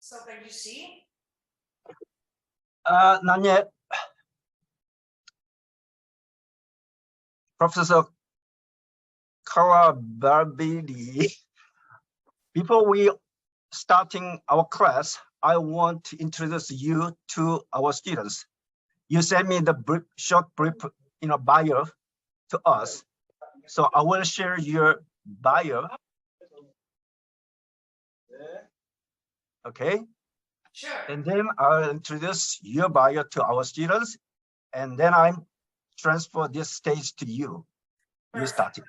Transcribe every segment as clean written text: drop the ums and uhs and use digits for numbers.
So can you see? Not yet. Professor Carla Babieri. Before we starting our class, I want to introduce you to our students. You sent me the short brief, bio to us. So I will share your bio. Okay. Sure. And then I'll introduce your bio to our students, and then I transfer this stage to you. Perfect. You start it.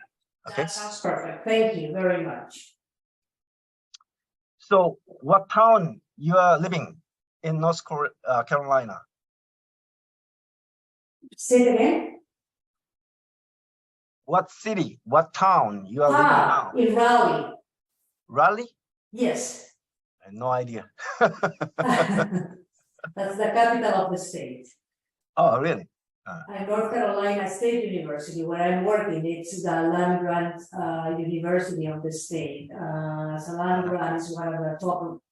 Okay. That sounds perfect. Thank you very much. So, what town you are living in North Carolina? Say it again. What city? What town you are living now? In Raleigh. Raleigh? Yes. I have no idea. That's the capital of the state. Oh, really? North Carolina State University, where I'm working, it's the land grant university of the state. So land grant is one of the top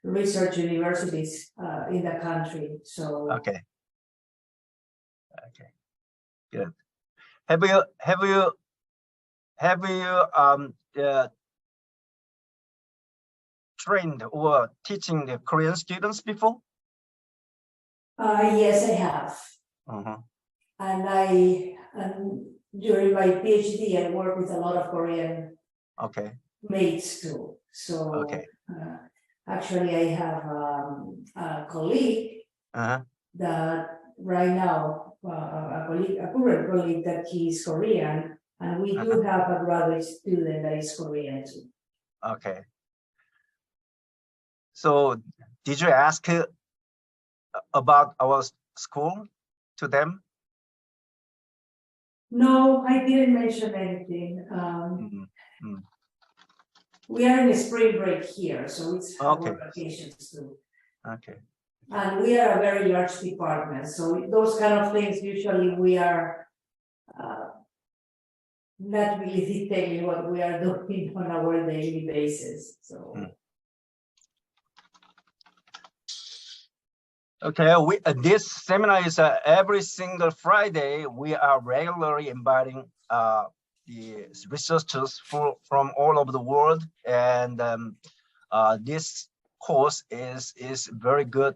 research universities in the country. So okay, good. Have you trained or teaching the Korean students before? Yes, I have. And during my PhD, I work with a lot of Korean mates too. So actually, I have a colleague that right now, a current colleague that he's Korean, and we do have a graduate student that is Korean too. Okay. So, did you ask about our school to them? No, I didn't mention anything. We are in a spring break here, so it's our vacations too. Okay. And we are a very large department, so those kind of things usually we are not really detailing what we are doing on our daily basis. So. Okay, this seminar is every single Friday. We are regularly inviting the researchers from all over the world, and this course is very good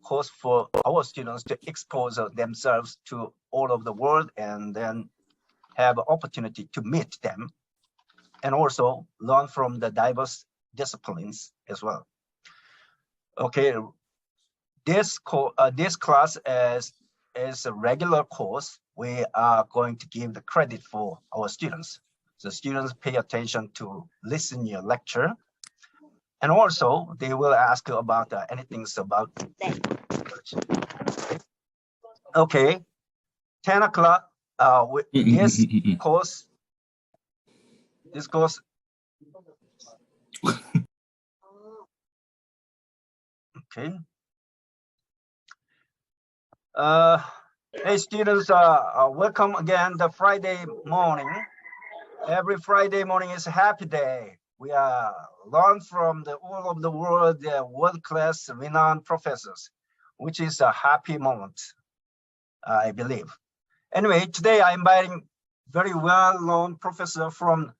course for our students to expose themselves to all over the world, and then have an opportunity to meet them, and also learn from the diverse disciplines as well. Okay, this class is a regular course. We are going to give the credit for our students. The students pay attention to listen your lecture, and also they will ask about anything about research. Okay, 10 o'clock. This course. Okay. Hey students, welcome again. The Friday morning. Every Friday morning is a happy day. We are learn from all of the world, world-class renowned professors, which is a happy moment, I believe. Anyway, today I'm inviting very well-known professor from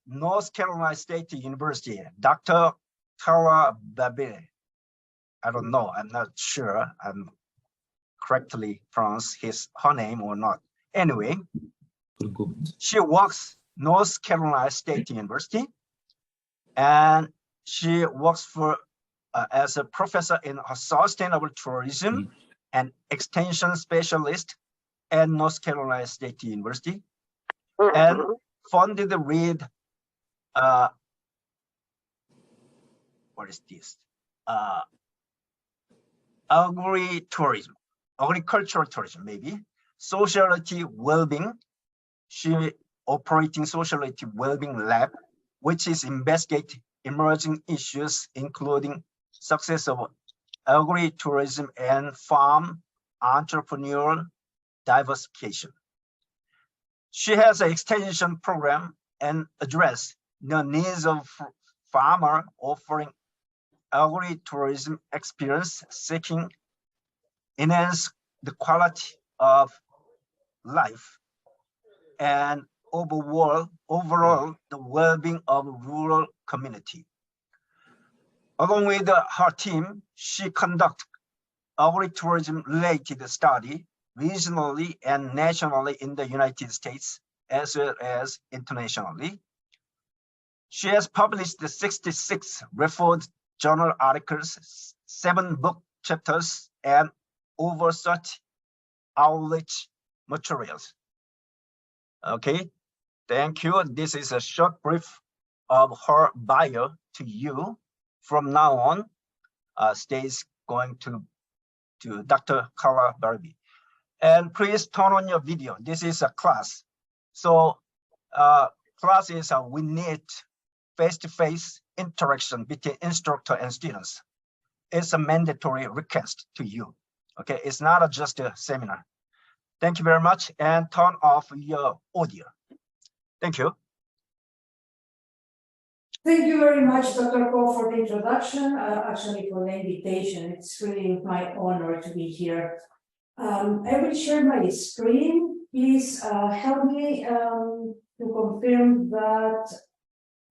North Carolina State University, Dr. Carla Babieri. I don't know, I'm not sure I'm correctly pronounce her name or not. Anyway, she works North Carolina State University, and she works for as a professor in sustainable tourism and extension specialist at North Carolina State University, and funded the read what is this? Agricultural tourism, maybe. Sociality well-being. She operating sociality well-being lab, which is investigate emerging issues, including success of agritourism and farm entrepreneurial diversification. She has an extension program and address the needs of farmer offering agritourism experience, seeking enhance the quality of life and overall the well-being of rural community. Along with her team, she conducted agritourism related study regionally and nationally in the United States as well as internationally. She has published 66 referred journal articles, 7 book chapters, and over 30 outreach materials. Okay, thank you. This is a short brief of her bio to you. From now on, stage going to Dr. Carla Babieri. And please turn on your video. This is a class. So class is we need face-to-face interaction between instructor and students. It's a mandatory request to you. Okay, it's not just a seminar. Thank you very much, and turn off your audio. Thank you. Thank you very much, Dr. Prof, for the introduction, actually for the invitation. It's really my honor to be here. I will share my screen. Please help me to confirm that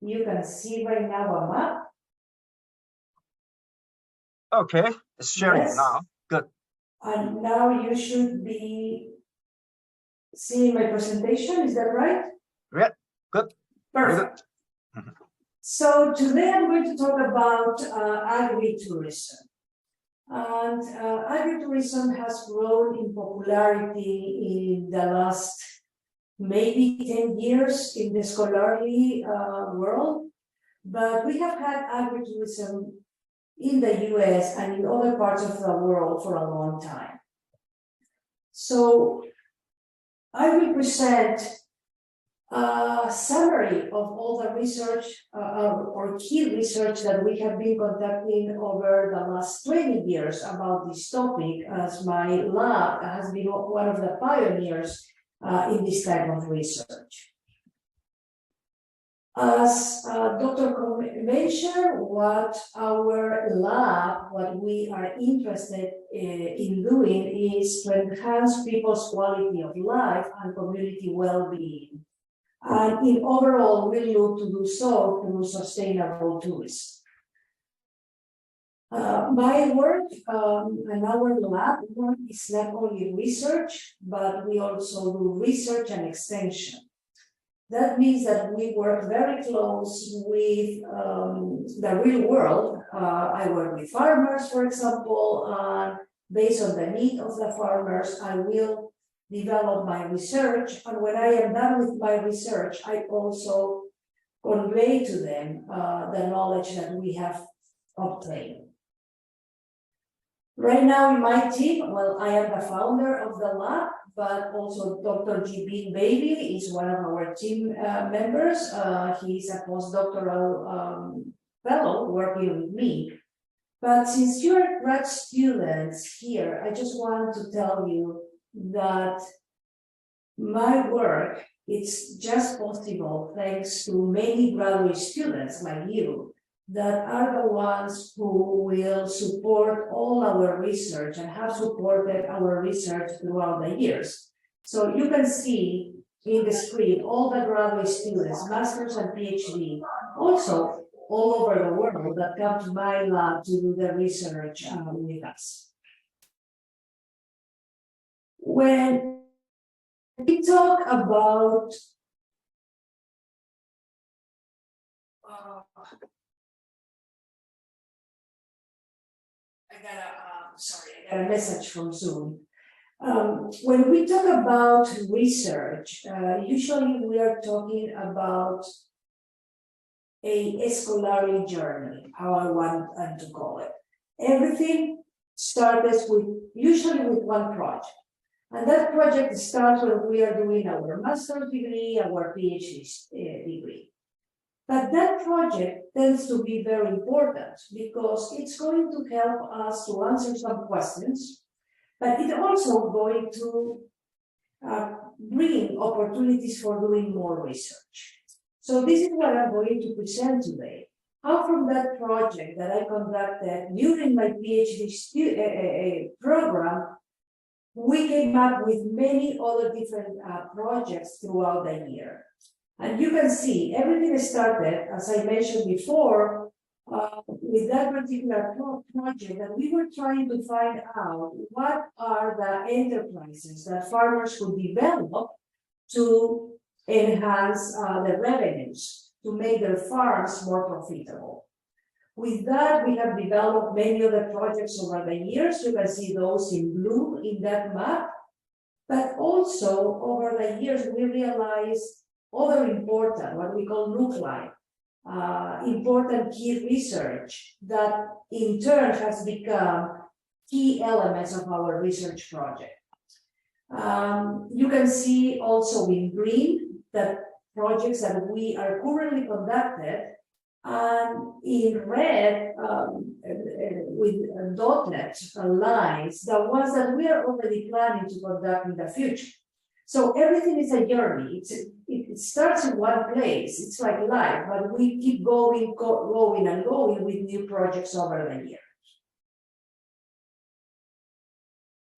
you can see right now a map. Okay, it's sharing now. Good. And now you should be seeing my presentation. Is that right? Yeah, good. Perfect. Good. So today I'm going to talk about agritourism. And agritourism has grown in popularity in the last maybe 10 years in the scholarly world. But we have had agritourism in the US and in other parts of the world for a long time. So I will present a summary of all the research or key research that we have been conducting over the last 20 years about this topic, as my lab has been one of the pioneers in this type of research. As Dr. mentioned, what we are interested in doing is to enhance people's quality of life and community well-being. And in overall, we look to do so through sustainable tourism. My work and our lab work is not only research, but we also do research and extension. That means that we work very close with the real world. I work with farmers, for example, and based on the need of the farmers, I will develop my research. And when I am done with my research, I also convey to them the knowledge that we have obtained. Right now in my team, well, I am the founder of the lab, but also Dr. Babieri is one of our team members. He's a postdoctoral fellow working with me. But since you're grad students here, I just want to tell you that my work is just possible thanks to many graduate students like you that are the ones who will support all our research and have supported our research throughout the years. So you can see in the screen all the graduate students, masters and PhD, also all over the world that come to my lab to do the research with us. When we talk about I got a message from Zoom. When we talk about research, usually we are talking about a scholarly journey, how I want to call it. Everything starts usually with one project. And that project starts when we are doing our master's degree, our PhD degree. But that project tends to be very important because it's going to help us to answer some questions, but it's also going to bring opportunities for doing more research. So this is what I'm going to present today. how from that project that I conducted during my PhD program, we came up with many other different projects throughout the year. And you can see everything started, as I mentioned before, with that particular project that we were trying to find out what are the enterprises that farmers could develop to enhance the revenues, to make their farms more profitable. With that, we have developed many other projects over the years. You can see those in blue in that map. But also, over the years, we realized other important, what we call nuclei, important key research that in turn has become key elements of our research project. You can see also in green that projects that we are currently conducted, and in red with dotted lines, the ones that we are already planning to conduct in the future. So everything is a journey. It starts in one place. It's like life, but we keep going and going with new projects over the years.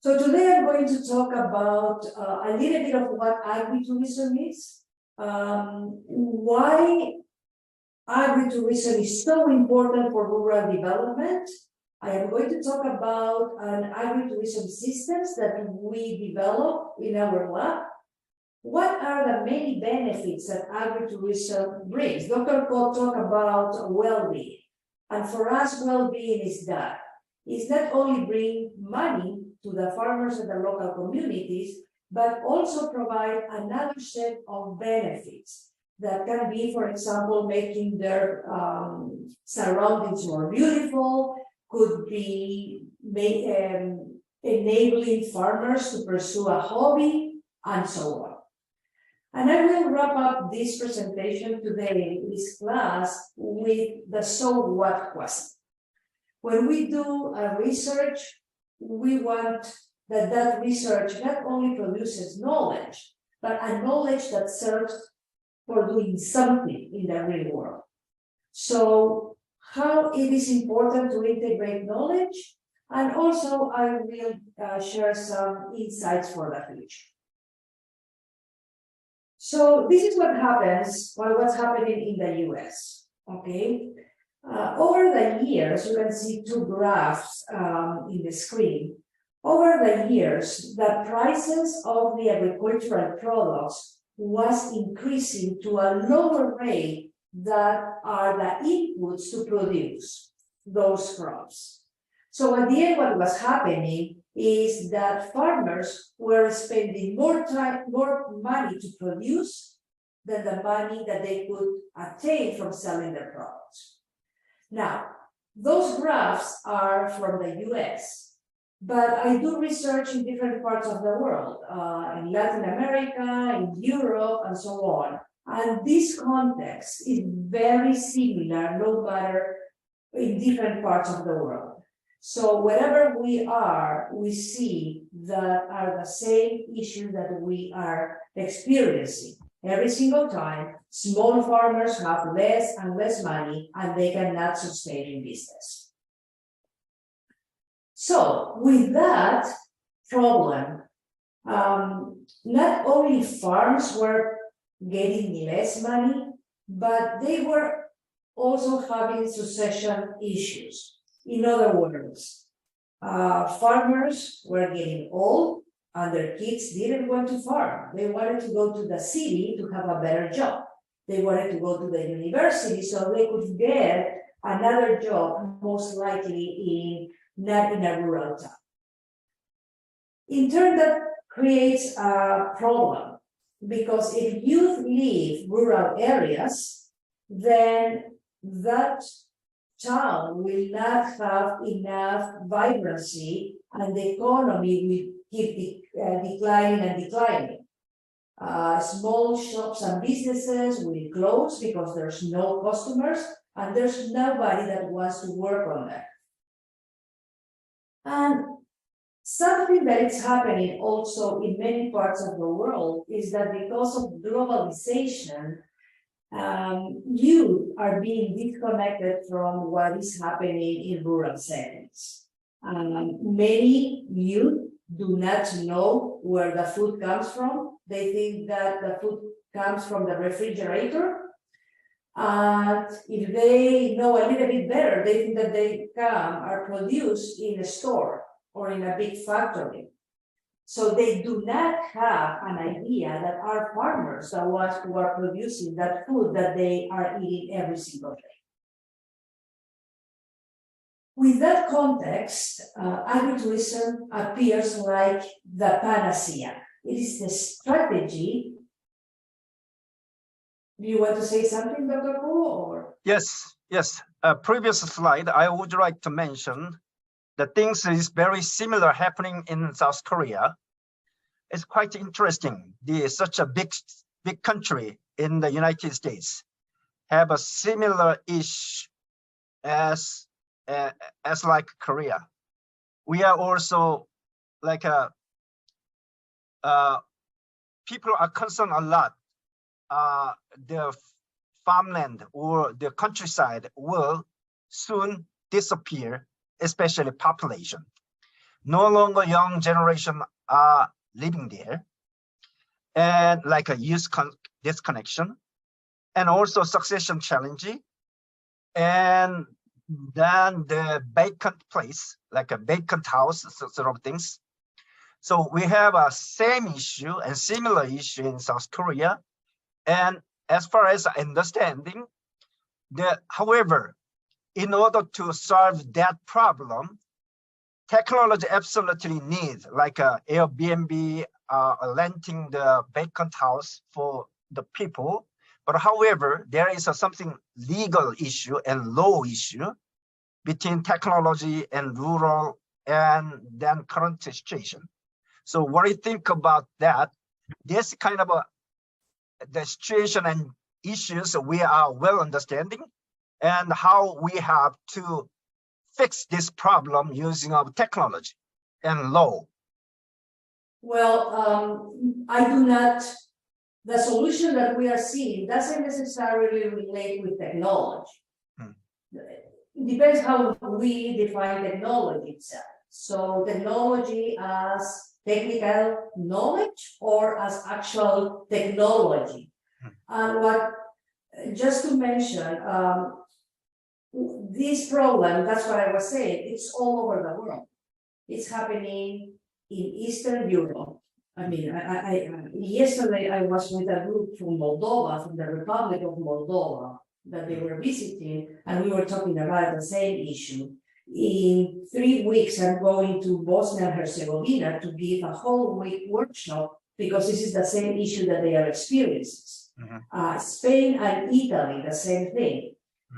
So today I'm going to talk about a little bit of what agritourism is, why agritourism is so important for rural development. I am going to talk about an agritourism systems that we develop in our lab. What are the many benefits that agritourism brings? Dr. Koh talked about well-being. And for us, well-being is that. It's not only bring money to the farmers and the local communities, but also provide another set of benefits that can be, for example, making their surroundings more beautiful, could be enabling farmers to pursue a hobby, and so on. And I will wrap up this presentation today, this class, with the so what question. When we do a research, we want that research not only produces knowledge, but a knowledge that serves for doing something in the real world. So how it is important to integrate knowledge, and also I will share some insights for the future. So this is what happens, what's happening in the US, okay? Over the years, you can see two graphs in the screen. Over the years, the prices of the agricultural products was increasing to a lower rate that are the inputs to produce those crops. So at the end, what was happening is that farmers were spending more money to produce than the money that they could attain from selling their products. Now, those graphs are from the US, but I do research in different parts of the world, in Latin America, in Europe, and so on. And this context is very similar, no matter in different parts of the world. So wherever we are, we see that are the same issues that we are experiencing. Every single time, small farmers have less and less money, and they cannot sustain in business. So with that problem, not only farms were getting less money, but they were also having succession issues. In other words, farmers were getting old and their kids didn't want to farm. They wanted to go to the city to have a better job. They wanted to go to the university so they could get another job, most likely not in a rural town. In turn, that creates a problem, because if youth leave rural areas, then that town will not have enough vibrancy and the economy will keep declining and declining. Small shops and businesses will close because there's no customers and there's nobody that wants to work on that. And something that is happening also in many parts of the world is that because of globalization, youth are being disconnected from what is happening in rural settings. Many youth do not know where the food comes from. They think that the food comes from the refrigerator. And if they know a little bit better, they think that they are produced in a store or in a big factory. So they do not have an idea that our farmers are ones who are producing that food that they are eating every single day. With that context, agritourism appears like the panacea. It is the strategy. Do you want to say something, Dr. Ku, or? Yes. Previous slide, I would like to mention the things is very similar happening in South Korea. It's quite interesting. Such a big country in the United States have a similar issue as like Korea. We are also like people are concerned a lot. The farmland or the countryside will soon disappear, especially population. No longer young generation are living there, and like a youth disconnection, and also succession challenge, and then the vacant place, like a vacant house, sort of things. So we have a same issue and similar issue in South Korea. And as far as understanding, however, in order to solve that problem, technology absolutely needs like a Airbnb, renting the vacant house for the people. But however, there is something legal issue and law issue between technology and rural and then current situation. So what do you think about that? This kind of the situation and issues we are well understanding, and how we have to fix this problem using our technology and law. Well, I do not. The solution that we are seeing doesn't necessarily relate with technology. It depends how we define technology itself. So technology as technical knowledge or as actual technology. And just to mention, this problem, that's what I was saying, it's all over the world. It's happening in Eastern Europe. I mean, yesterday I was with a group from Moldova, from the Republic of Moldova, that they were visiting, and we were talking about the same issue. In 3 weeks, I'm going to Bosnia and Herzegovina to give a whole week workshop, because this is the same issue that they are experiencing. Spain and Italy, the same thing.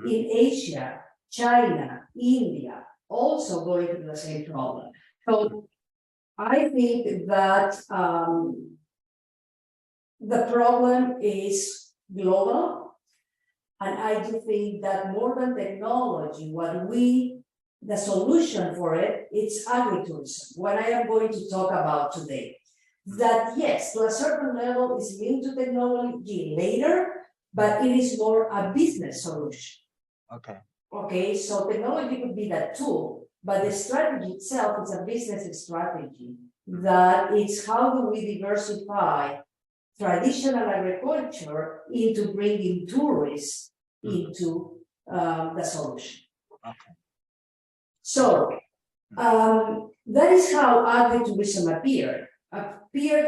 In Asia, China, India, also going through the same problem. So I think that the problem is global, and I do think that more than technology, the solution for it, it's agritourism, what I am going to talk about today. That yes, to a certain level is linked to technology later, but it is more a business solution. Okay, so technology could be that tool, but the strategy itself is a business strategy. That it's how do we diversify traditional agriculture into bringing tourists into the solution. So that is how agritourism appeared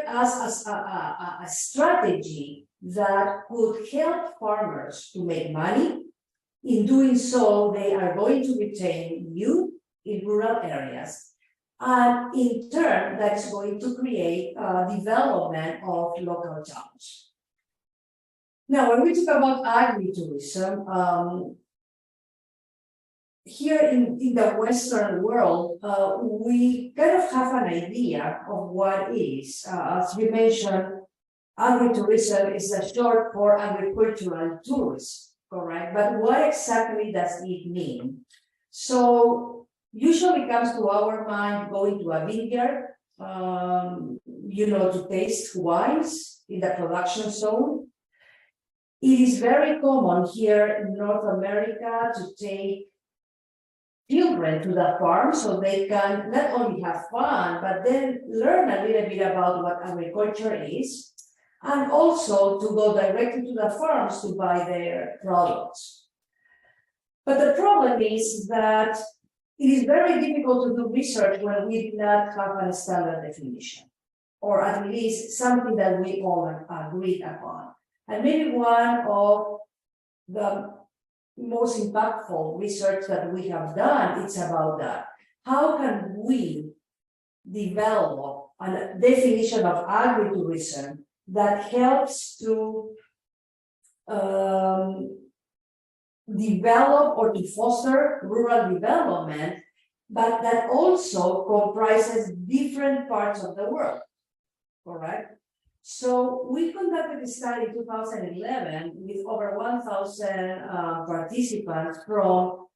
as a strategy that could help farmers to make money. In doing so, they are going to retain youth in rural areas. And in turn, that is going to create development of local jobs. Now, when we talk about agritourism, here in the Western world, we kind of have an idea of what it is. As we mentioned, agritourism is a short for agricultural tourism, correct? But what exactly does it mean? So usually comes to our mind going to a vineyard, to taste wines in the production zone. It is very common here in North America to take children to the farm so they can not only have fun, but then learn a little bit about what agriculture is, and also to go directly to the farms to buy their products. But the problem is that it is very difficult to do research when we do not have a standard definition, or at least something that we all agree upon. And maybe one of the most impactful research that we have done, it's about that. How can we develop a definition of agritourism that helps to develop or to foster rural development, but that also comprises different parts of the world, correct? So we conducted a study in 2011 with over 1,000 participants from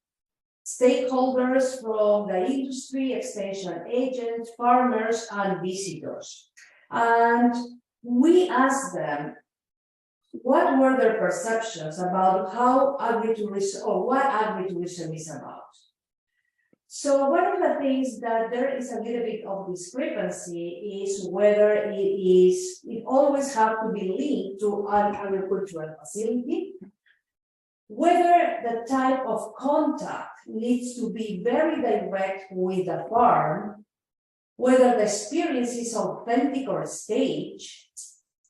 stakeholders from the industry, extension agents, farmers, and visitors. And we asked them what were their perceptions about how agritourism, or what agritourism is about. So one of the things that there is a little bit of discrepancy is whether it always has to be linked to an agricultural facility, whether the type of contact needs to be very direct with the farm, whether the experience is authentic or staged,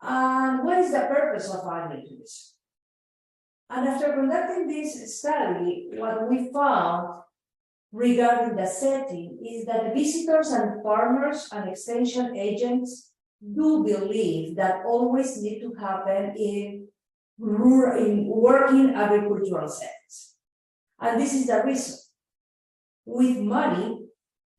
and what is the purpose of agritourism. And after conducting this study, what we found regarding the setting is that visitors and farmers and extension agents do believe that always need to happen in working agricultural settings. And this is the reason. With money,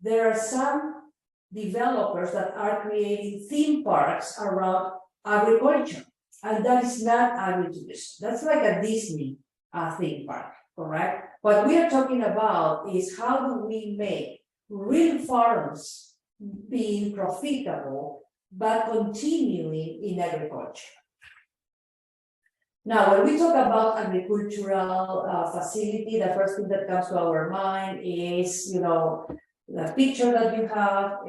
there are some developers that are creating theme parks around agriculture, and that is not agritourism. That's like a Disney theme park, correct? What we are talking about is how do we make real farms being profitable, but continuing in agriculture. Now, when we talk about agricultural facility, the first thing that comes to our mind is, the picture that you have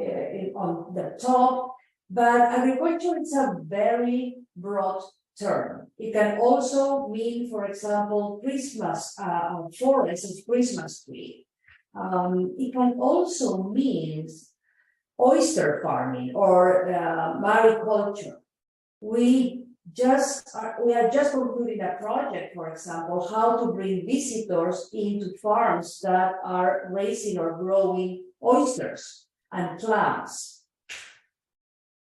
on the top. But agriculture is a very broad term. It can also mean, for example, Christmas forest of Christmas tree. It can also mean oyster farming or mariculture. We are just concluding a project, for example, how to bring visitors into farms that are raising or growing oysters and clams.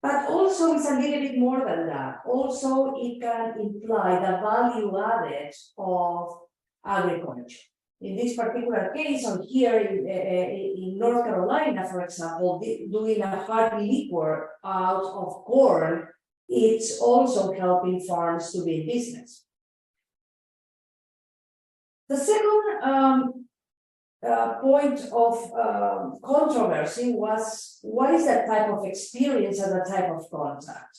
But also it's a little bit more than that. Also, it can imply the value added of agriculture. In this particular case, on here in North Carolina, for example, doing a hard liquor out of corn, it's also helping farms to be in business. The second point of controversy was what is that type of experience and the type of contact.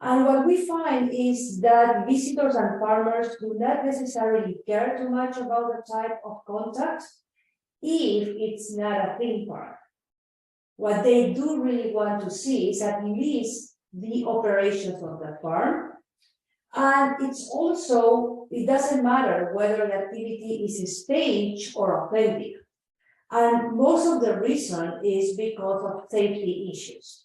And what we find is that visitors and farmers do not necessarily care too much about the type of contact if it's not a theme park. What they do really want to see is at least the operations of the farm. And it's also, it doesn't matter whether the activity is staged or authentic. And most of the reason is because of safety issues.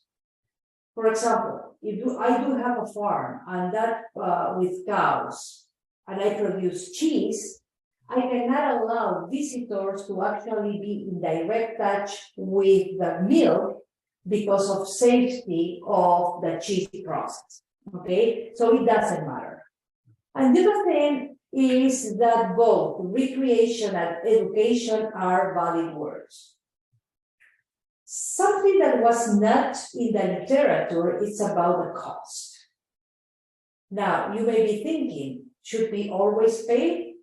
For example, I do have a farm and that with cows, and I produce cheese, I cannot allow visitors to actually be in direct touch with the milk because of safety of the cheese process. Okay, so it doesn't matter. And the other thing is that both recreation and education are valid words. Something that was not in the literature is about the cost. Now, you may be thinking, should we always pay?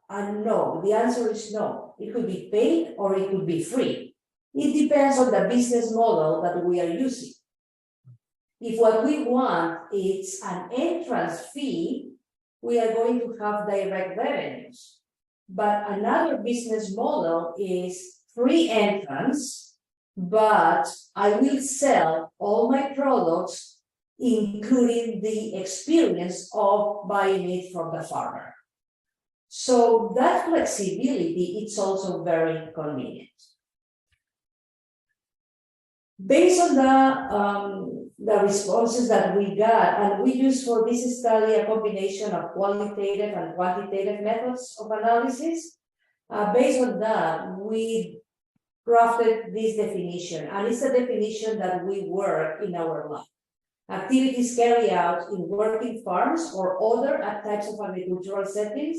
And no, the answer is no. It could be paid or it could be free. It depends on the business model that we are using. If what we want is an entrance fee, we are going to have direct revenues. But another business model is free entrance, but I will sell all my products, including the experience of buying it from the farmer. So that flexibility, it's also very convenient. Based on the responses that we got, and we use for this study a combination of qualitative and quantitative methods of analysis. Based on that, we crafted this definition, and it's a definition that we work in our lab. Activities carried out in working farms or other types of agricultural settings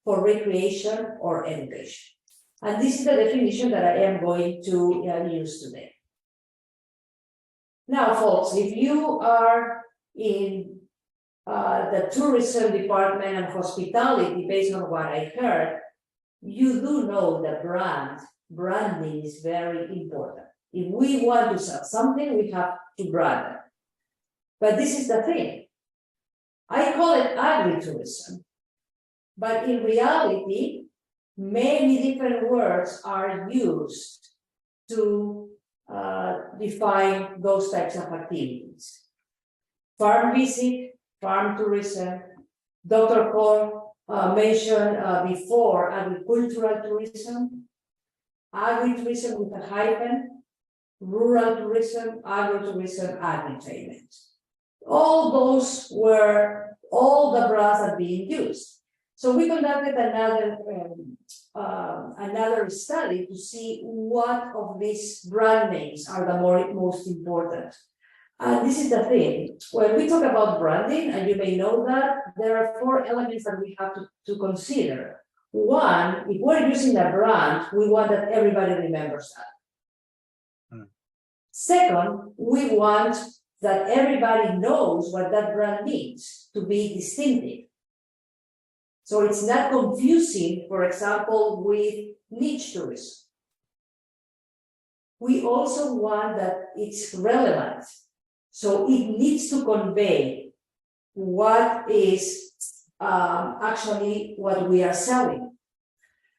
for recreation or education. And this is the definition that I am going to use today. Now, folks, if you are in the tourism department and hospitality, based on what I heard, you do know that branding is very important. If we want to sell something, we have to brand it. But this is the thing. I call it agritourism, but in reality, many different words are used to define those types of activities. Farm visit, farm tourism. Dr. Cole mentioned before agricultural tourism, agritourism with a hyphen, rural tourism, agrotourism, agri-entertainment. All those were all the brands that are being used. So we conducted another study to see what of these brand names are the most important. And this is the thing. When we talk about branding, and you may know that, there are 4 elements that we have to consider. One, if we're using a brand, we want that everybody remembers that. Second, we want that everybody knows what that brand means to be distinctive. So it's not confusing, for example, with niche tourism. We also want that it's relevant. So it needs to convey what is actually what we are selling.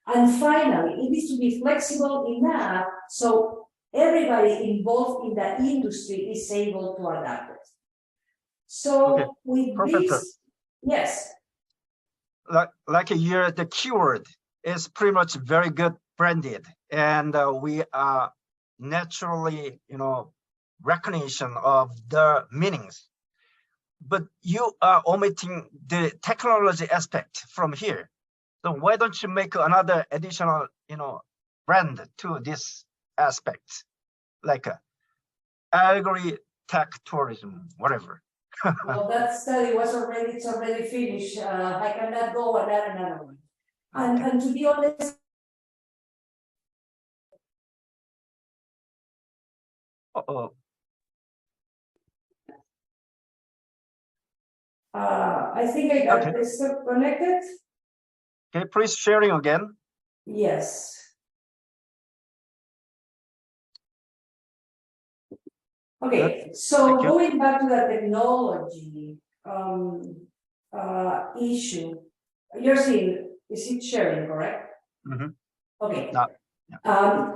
And finally, it needs to be flexible enough so everybody involved in the industry is able to adapt it. So with this, yes. Like a year, the keyword is pretty much very good branded, and we are naturally, recognition of the meanings. But you are omitting the technology aspect from here. So why don't you make another additional, brand to this aspect, like agri-tech tourism, whatever? Well, that study was already finished. I cannot go and add another one. And to be honest, I think I got this connected. Okay, please sharing again. Yes. Okay, so going back to the technology issue, you're seeing, is it sharing, correct? Mm-hmm. Okay. No. Yeah.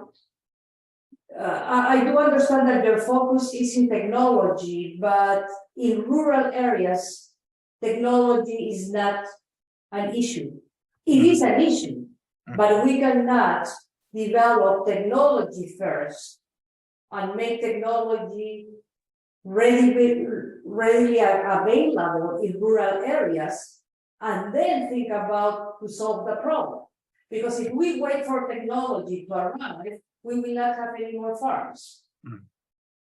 I do understand that your focus is in technology, but in rural areas, technology is not an issue. It is an issue, but we cannot develop technology first and make technology readily available in rural areas, and then think about to solve the problem. Because if we wait for technology to arrive, we will not have any more farms.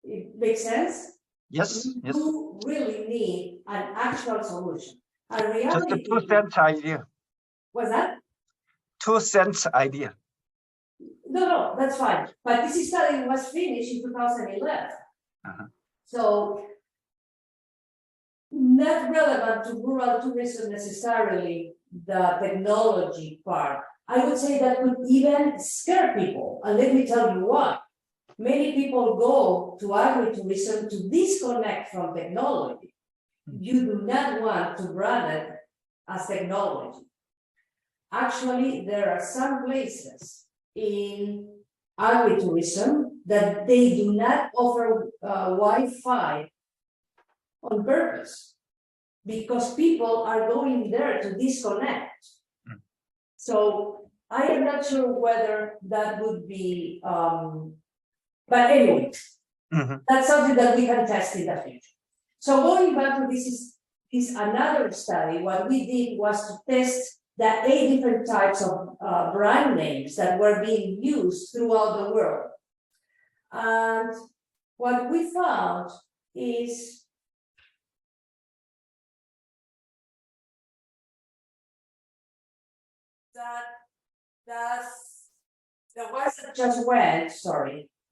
It makes sense? Yes. You really need an actual solution. A reality. Just a 2 cents idea. What's that? 2 cents idea. No, that's fine. But this study was finished in 2011. So not relevant to rural tourism necessarily, the technology part. I would say that could even scare people. And let me tell you why. Many people go to agritourism to disconnect from technology. You do not want to brand it as technology. Actually, there are some places in agritourism that they do not offer Wi-Fi on purpose because people are going there to disconnect. So I am not sure whether that would be, but anyway, that's something that we can test in the future. So going back to this is another study. What we did was to test the 8 different types of brand names that were being used throughout the world. And what we found is that the ones that just went,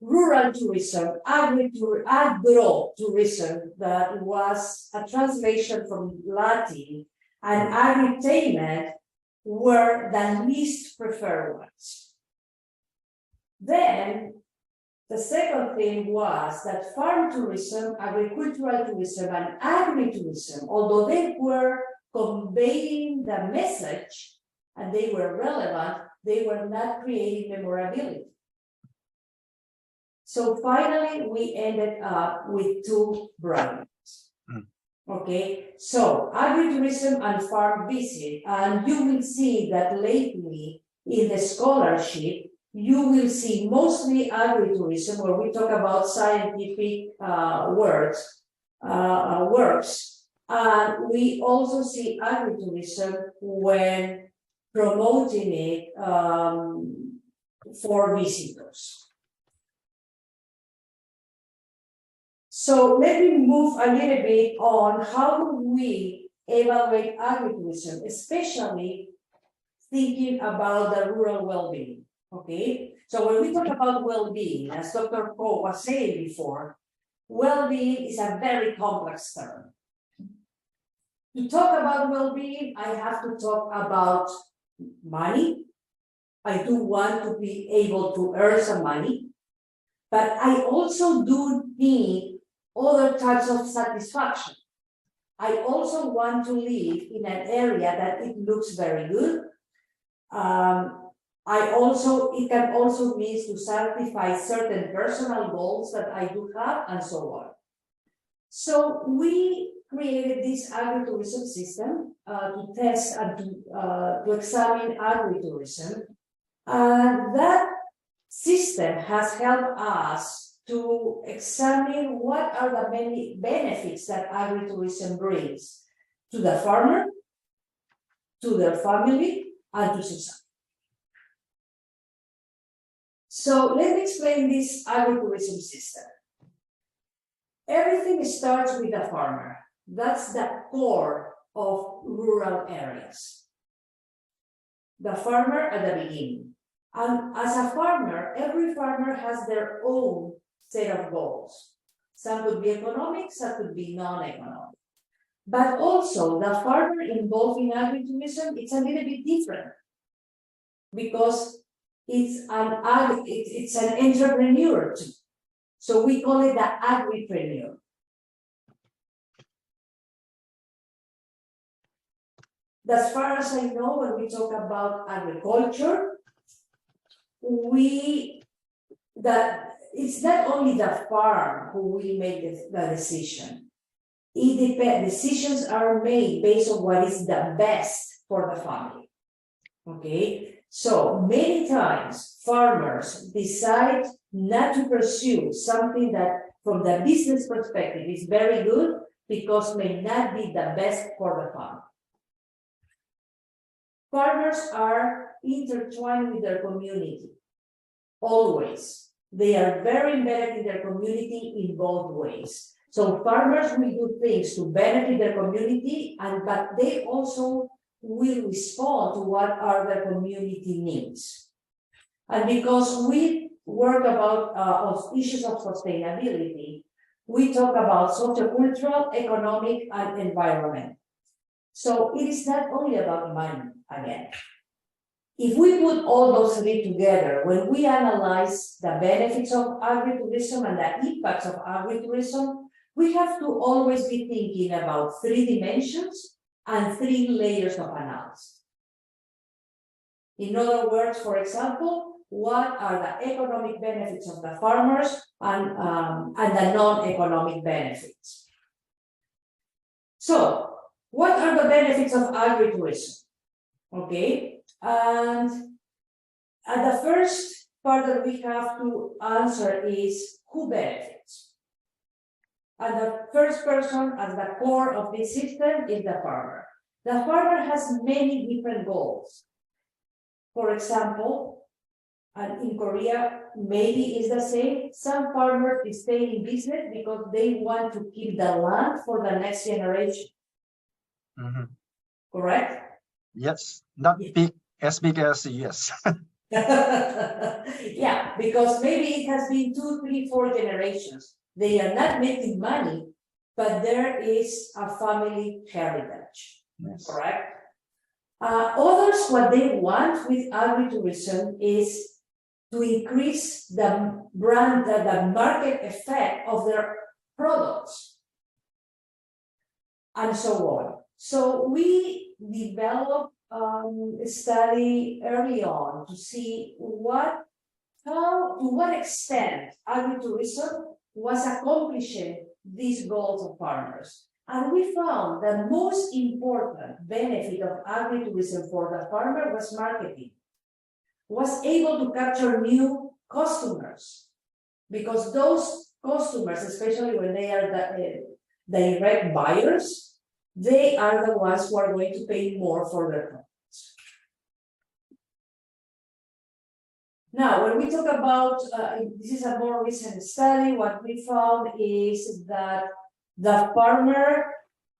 rural tourism, agro-tourism, that was a translation from Latin, and agri-tainment were the least preferred ones. Then the second thing was that farm tourism, agricultural tourism, and agritourism, although they were conveying the message and they were relevant, they were not creating memorability. So finally, we ended up with 2 brands. Okay, so agritourism and farm visit, and you will see that lately in the scholarship, you will see mostly agritourism, where we talk about scientific works, and we also see agritourism when promoting it for visitors. So let me move a little bit on how do we evaluate agritourism, especially thinking about the rural well-being, okay? So when we talk about well-being, as Dr. Prof was saying before, well-being is a very complex term. To talk about well-being, I have to talk about money. I do want to be able to earn some money, but I also do need other types of satisfaction. I also want to live in an area that it looks very good. It can also mean to satisfy certain personal goals that I do have, and so on. So we created this agritourism system to test and to examine agritourism. And that system has helped us to examine what are the many benefits that agritourism brings to the farmer, to their family, and to society. So let me explain this agritourism system. Everything starts with the farmer. That's the core of rural areas. The farmer at the beginning. And as a farmer, every farmer has their own set of goals. Some could be economic, some could be non-economic. But also the farmer involved in agritourism, it's a little bit different because it's an entrepreneur too. So we call it the agripreneur. As far as I know, when we talk about agriculture, it's not only the farm who will make the decision. It depends. Decisions are made based on what is the best for the family. Okay, so many times farmers decide not to pursue something that, from the business perspective, is very good because may not be the best for the farm. Farmers are intertwined with their community, always. They are very embedded in their community in both ways. So farmers will do things to benefit their community, but they also will respond to what are their community needs. And because we work about issues of sustainability, we talk about sociocultural, economic, and environment. So it is not only about money again. If we put all those 3 together, when we analyze the benefits of agritourism and the impacts of agritourism, we have to always be thinking about 3 dimensions and 3 layers of analysis. In other words, for example, what are the economic benefits of the farmers and the non-economic benefits? So, what are the benefits of agritourism? Okay, and the first part that we have to answer is who benefits? And the first person at the core of this system is the farmer. The farmer has many different goals. For example, and in Korea, maybe it's the same. Some farmers stay in business because they want to keep the land for the next generation. Correct? Yes, not big as yes. Yeah, because maybe it has been 2, 3, 4 generations. They are not making money, but there is a family heritage. Yes. Correct? Others, what they want with agritourism is to increase the brand, the market effect of their products, and so on. So we developed a study early on to see to what extent agritourism was accomplishing these goals of farmers. And we found the most important benefit of agritourism for the farmer was marketing. Was able to capture new customers, because those customers, especially when they are the direct buyers, they are the ones who are going to pay more for their products. Now, when we talk about, this is a more recent study, what we found is that the farmer,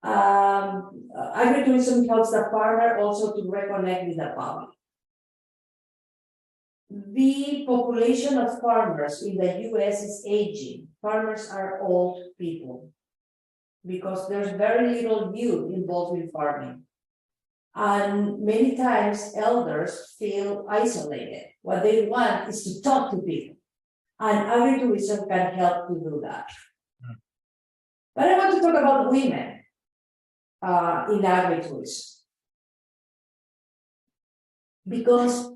agritourism helps the farmer also to reconnect with the public. The population of farmers in the US is aging. Farmers are old people because there's very little youth involved in farming. And many times elders feel isolated. What they want is to talk to people. And agritourism can help to do that. But I want to talk about women in agritourism. Because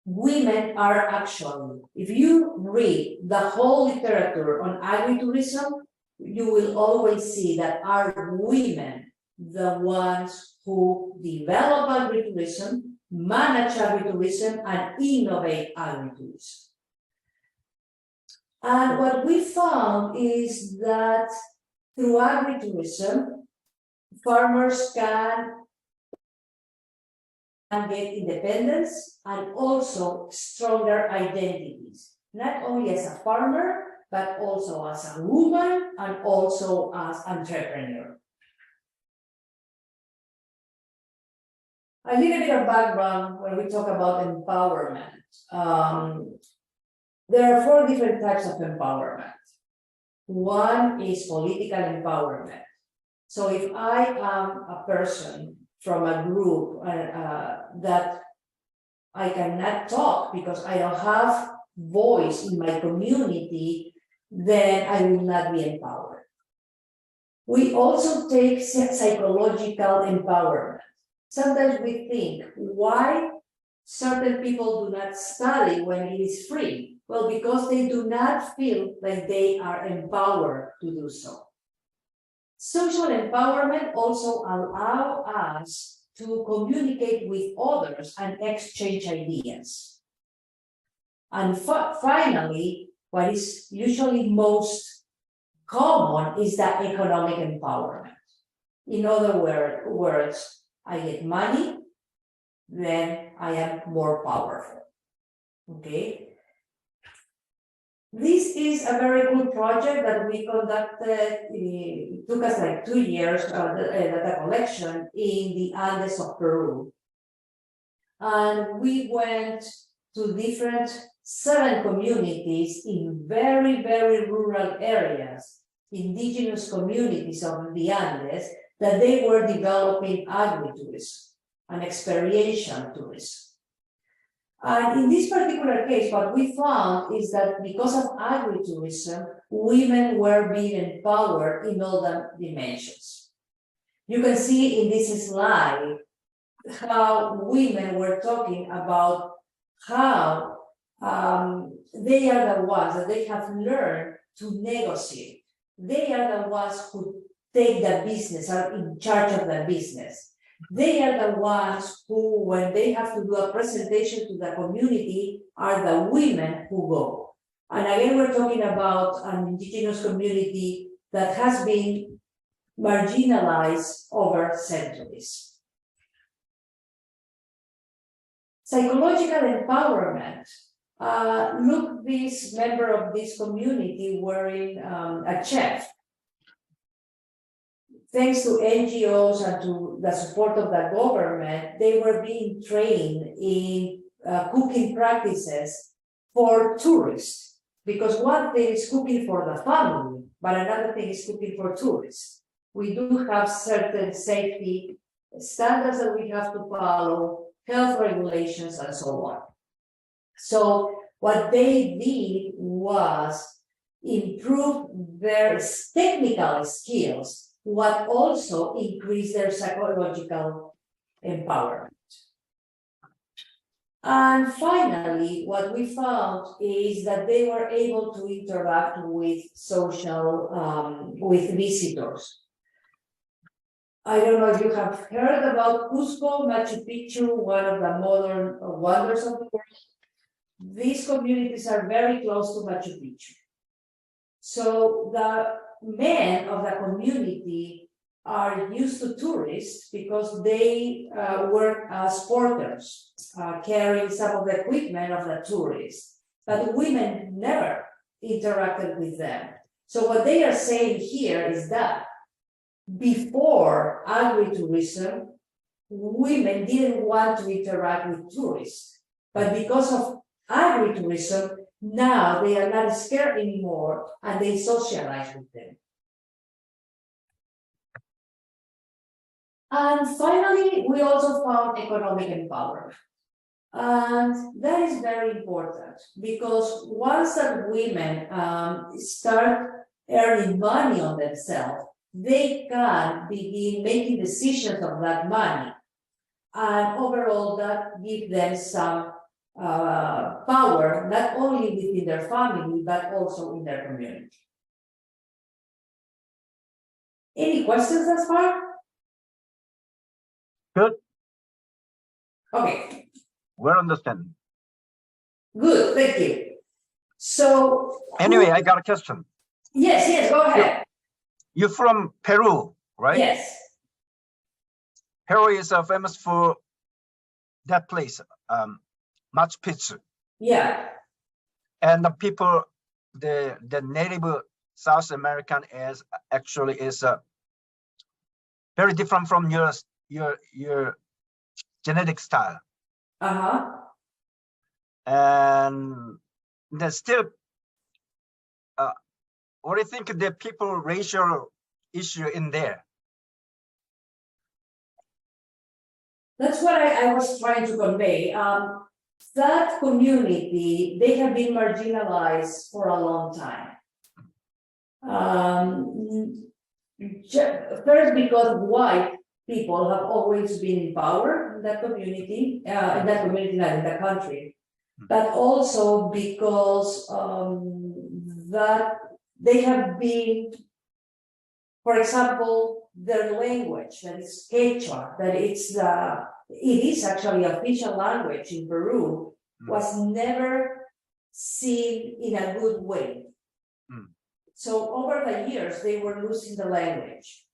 women are actually, if you read the whole literature on agritourism, you will always see that are women the ones who develop agritourism, manage agritourism, and innovate agritourism. And what we found is that through agritourism, farmers can get independence and also stronger identities, not only as a farmer, but also as a woman and also as entrepreneur. A little bit of background when we talk about empowerment. There are 4 different types of empowerment. One is political empowerment. So if I am a person from a group that I cannot talk because I don't have voice in my community, then I will not be empowered. We also take psychological empowerment. Sometimes we think, why certain people do not study when it is free? Well, because they do not feel like they are empowered to do so. Social empowerment also allows us to communicate with others and exchange ideas. And finally, what is usually most common is the economic empowerment. In other words, I get money, then I am more powerful. Okay? This is a very good project that we conducted. It took us like 2 years, data collection in the Andes of Peru. And we went to different 7 communities in very, very rural areas, indigenous communities of the Andes, that they were developing agritourism and experiential tourism. And in this particular case, what we found is that because of agritourism, women were being empowered in all the dimensions. You can see in this slide how women were talking about how they are the ones that they have learned to negotiate. They are the ones who take the business, are in charge of the business. They are the ones who, when they have to do a presentation to the community, are the women who go. And again, we're talking about an indigenous community that has been marginalized over centuries. Psychological empowerment. Look, this member of this community wearing a chef. Thanks to NGOs and to the support of the government, they were being trained in cooking practices for tourists. Because one thing is cooking for the family, but another thing is cooking for tourists. We do have certain safety standards that we have to follow, health regulations, and so on. So what they did was improve their technical skills, what also increased their psychological empowerment. And finally, what we found is that they were able to interact with social, with visitors. I don't know if you have heard about Cusco, Machu Picchu, one of the modern wonders of the world. These communities are very close to Machu Picchu. So the men of the community are used to tourists because they work as porters, carrying some of the equipment of the tourists. But women never interacted with them. So what they are saying here is that before agritourism, women didn't want to interact with tourists. But because of agritourism, now they are not scared anymore and they socialize with them. And finally, we also found economic empowerment. And that is very important because once that women start earning money on themselves, they can begin making decisions of that money. And overall, that gives them some power, not only within their family, but also in their community. Any questions thus far? Good. Okay. We're understanding. Good, thank you. So anyway, I got a question. Yes, go ahead. You're from Peru, right? Yes. Peru is famous for that place, Machu Picchu. Yeah. And the people, the native South American is actually very different from your genetic style. And there's still what do you think the people racial issue in there? That's what I was trying to convey. That community, they have been marginalized for a long time. First, because white people have always been in power in that community, not in the country, but also because that they have been, for example, their language, that is Quechua, that it is actually official language in Peru, was never seen in a good way. So over the years, they were losing the language.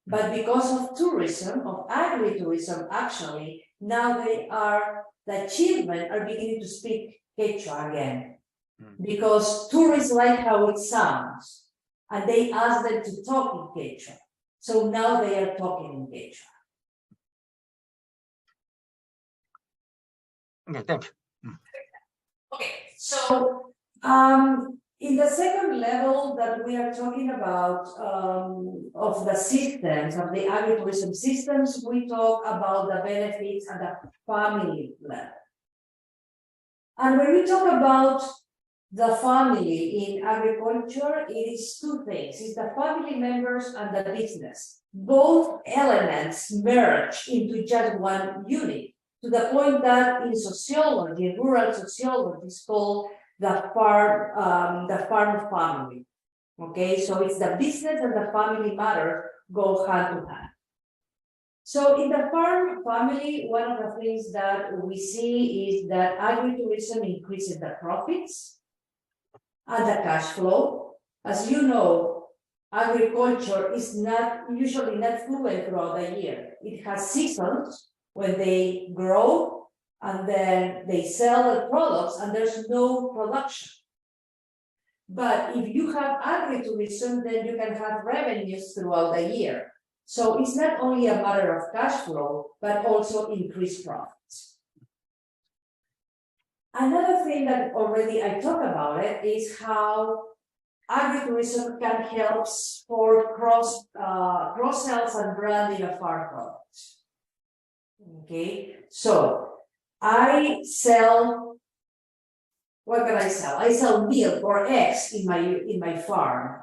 But because of tourism, of agritourism, actually, now the children are beginning to speak Quechua again. Because tourists like how it sounds, and they ask them to talk in Quechua. So now they are talking in Quechua. Okay, thank you. Okay, so in the second level that we are talking about of the systems, of the agritourism systems, we talk about the benefits at the family level. And when we talk about the family in agriculture, it is two things. It's the family members and the business. Both elements merge into just one unit, to the point that in sociology, rural sociology, is called the farm family. Okay, so it's the business and the family matter go hand to hand. So in the farm family, one of the things that we see is that agritourism increases the profits and the cash flow. As you know, agriculture is usually not fluent throughout the year. It has seasons when they grow and then they sell the products and there's no production. But if you have agritourism, then you can have revenues throughout the year. So it's not only a matter of cash flow, but also increased profits. Another thing that already I talked about it is how agritourism can help for cross-sales and branding of our products. Okay, so I sell, what can I sell? I sell milk or eggs in my farm.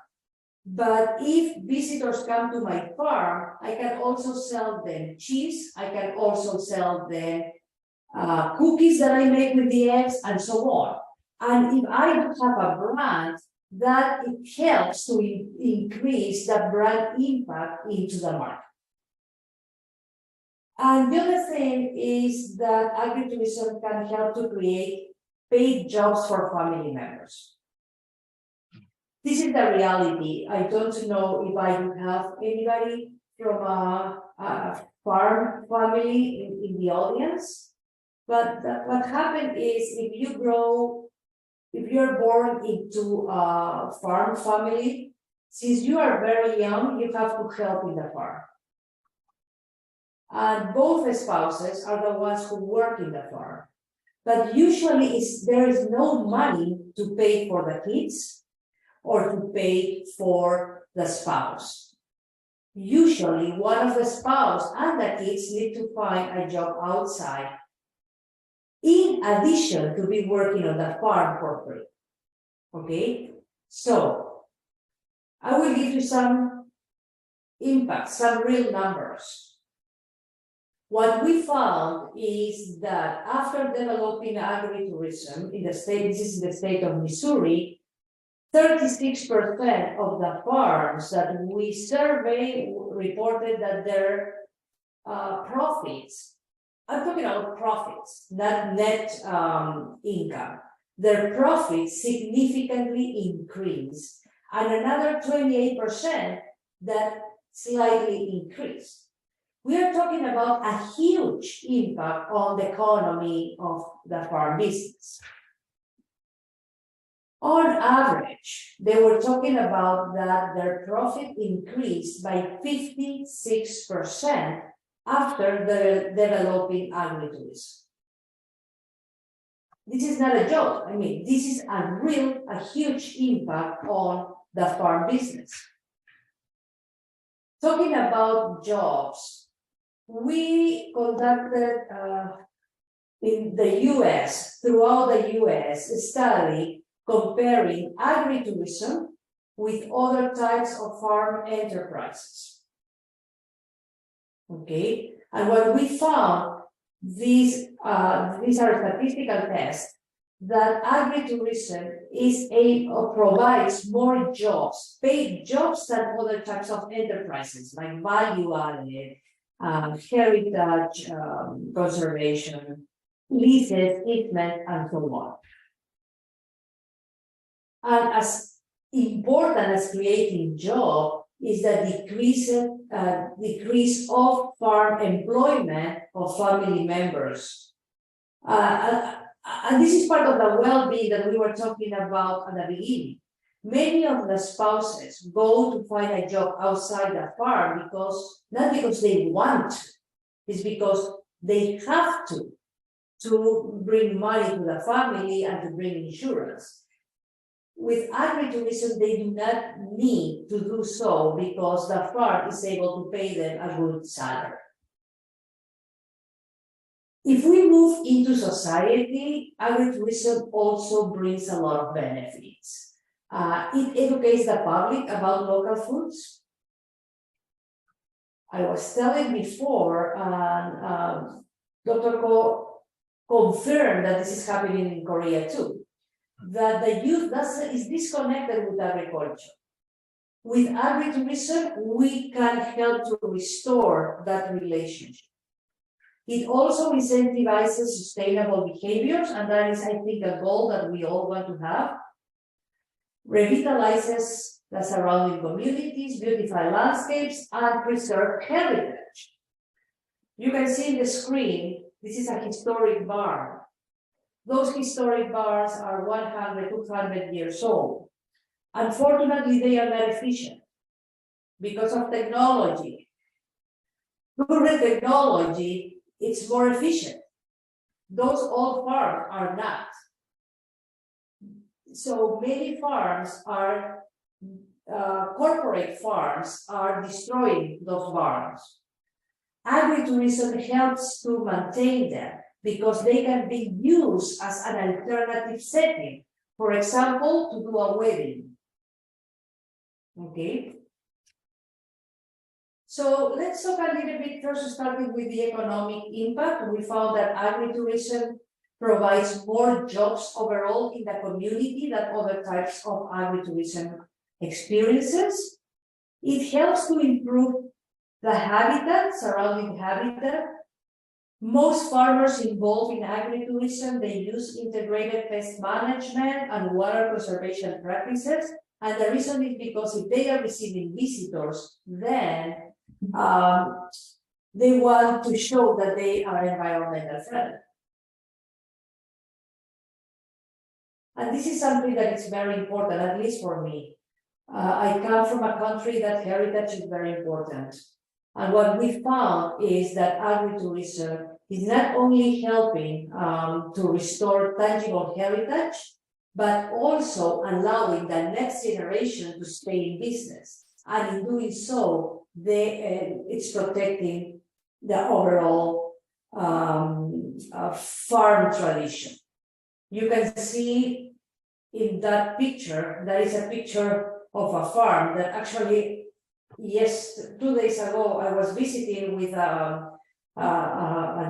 But if visitors come to my farm, I can also sell them cheese. I can also sell them cookies that I make with the eggs and so on. And if I don't have a brand, that it helps to increase the brand impact into the market. And the other thing is that agritourism can help to create paid jobs for family members. This is the reality. I don't know if I would have anybody from a farm family in the audience, but what happened is if you're born into a farm family, since you are very young, you have to help in the farm. And both spouses are the ones who work in the farm. But usually there is no money to pay for the kids or to pay for the spouse. Usually one of the spouse and the kids need to find a job outside in addition to be working on the farm for free. Okay, so I will give you some impact, some real numbers. What we found is that after developing agritourism in the state, this is in the state of Missouri, 36% of the farms that we surveyed reported that their profits, I'm talking about profits, not net income, their profits significantly increased, and another 28% that slightly increased. We are talking about a huge impact on the economy of the farm business. On average, they were talking about that their profit increased by 56% after the developing agritourism. This is not a joke. I mean, this is a huge impact on the farm business. Talking about jobs, we conducted in the US, throughout the US, a study comparing agritourism with other types of farm enterprises. Okay, and what we found, these are statistical tests, that agritourism provides more jobs, paid jobs than other types of enterprises like value-added, heritage conservation, leases, easement, and so on. And as important as creating jobs is the decrease of farm employment of family members. And this is part of the well-being that we were talking about at the beginning. Many of the spouses go to find a job outside the farm not because they want to, it's because they have to bring money to the family and to bring insurance. With agritourism, they do not need to do so because the farm is able to pay them a good salary. If we move into society, agritourism also brings a lot of benefits. It educates the public about local foods. I was telling before, Dr. Ko confirmed that this is happening in Korea too, that the youth is disconnected with agriculture. With agritourism, we can help to restore that relationship. It also incentivizes sustainable behaviors, and that is, I think, a goal that we all want to have. Revitalizes the surrounding communities, beautify landscapes, and preserve heritage. You can see in the screen, this is a historic barn. Those historic barns are 100, 200 years old. Unfortunately, they are not efficient because of technology. Through technology, it's more efficient. Those old farms are not. So many farms are, corporate farms are destroying those barns. Agritourism helps to maintain them because they can be used as an alternative setting. For example, to do a wedding. Okay. So let's talk a little bit first, starting with the economic impact. We found that agritourism provides more jobs overall in the community than other types of agritourism experiences. It helps to improve the habitat, surrounding habitat. Most farmers involved in agritourism, they use integrated pest management and water conservation practices. And the reason is because if they are receiving visitors, then they want to show that they are environmental friendly. And this is something that is very important, at least for me. I come from a country that heritage is very important. And what we found is that agritourism is not only helping to restore tangible heritage, but also allowing the next generation to stay in business. And in doing so, it's protecting the overall farm tradition. You can see in that picture, there is a picture of a farm that actually, yes, 2 days ago, I was visiting with a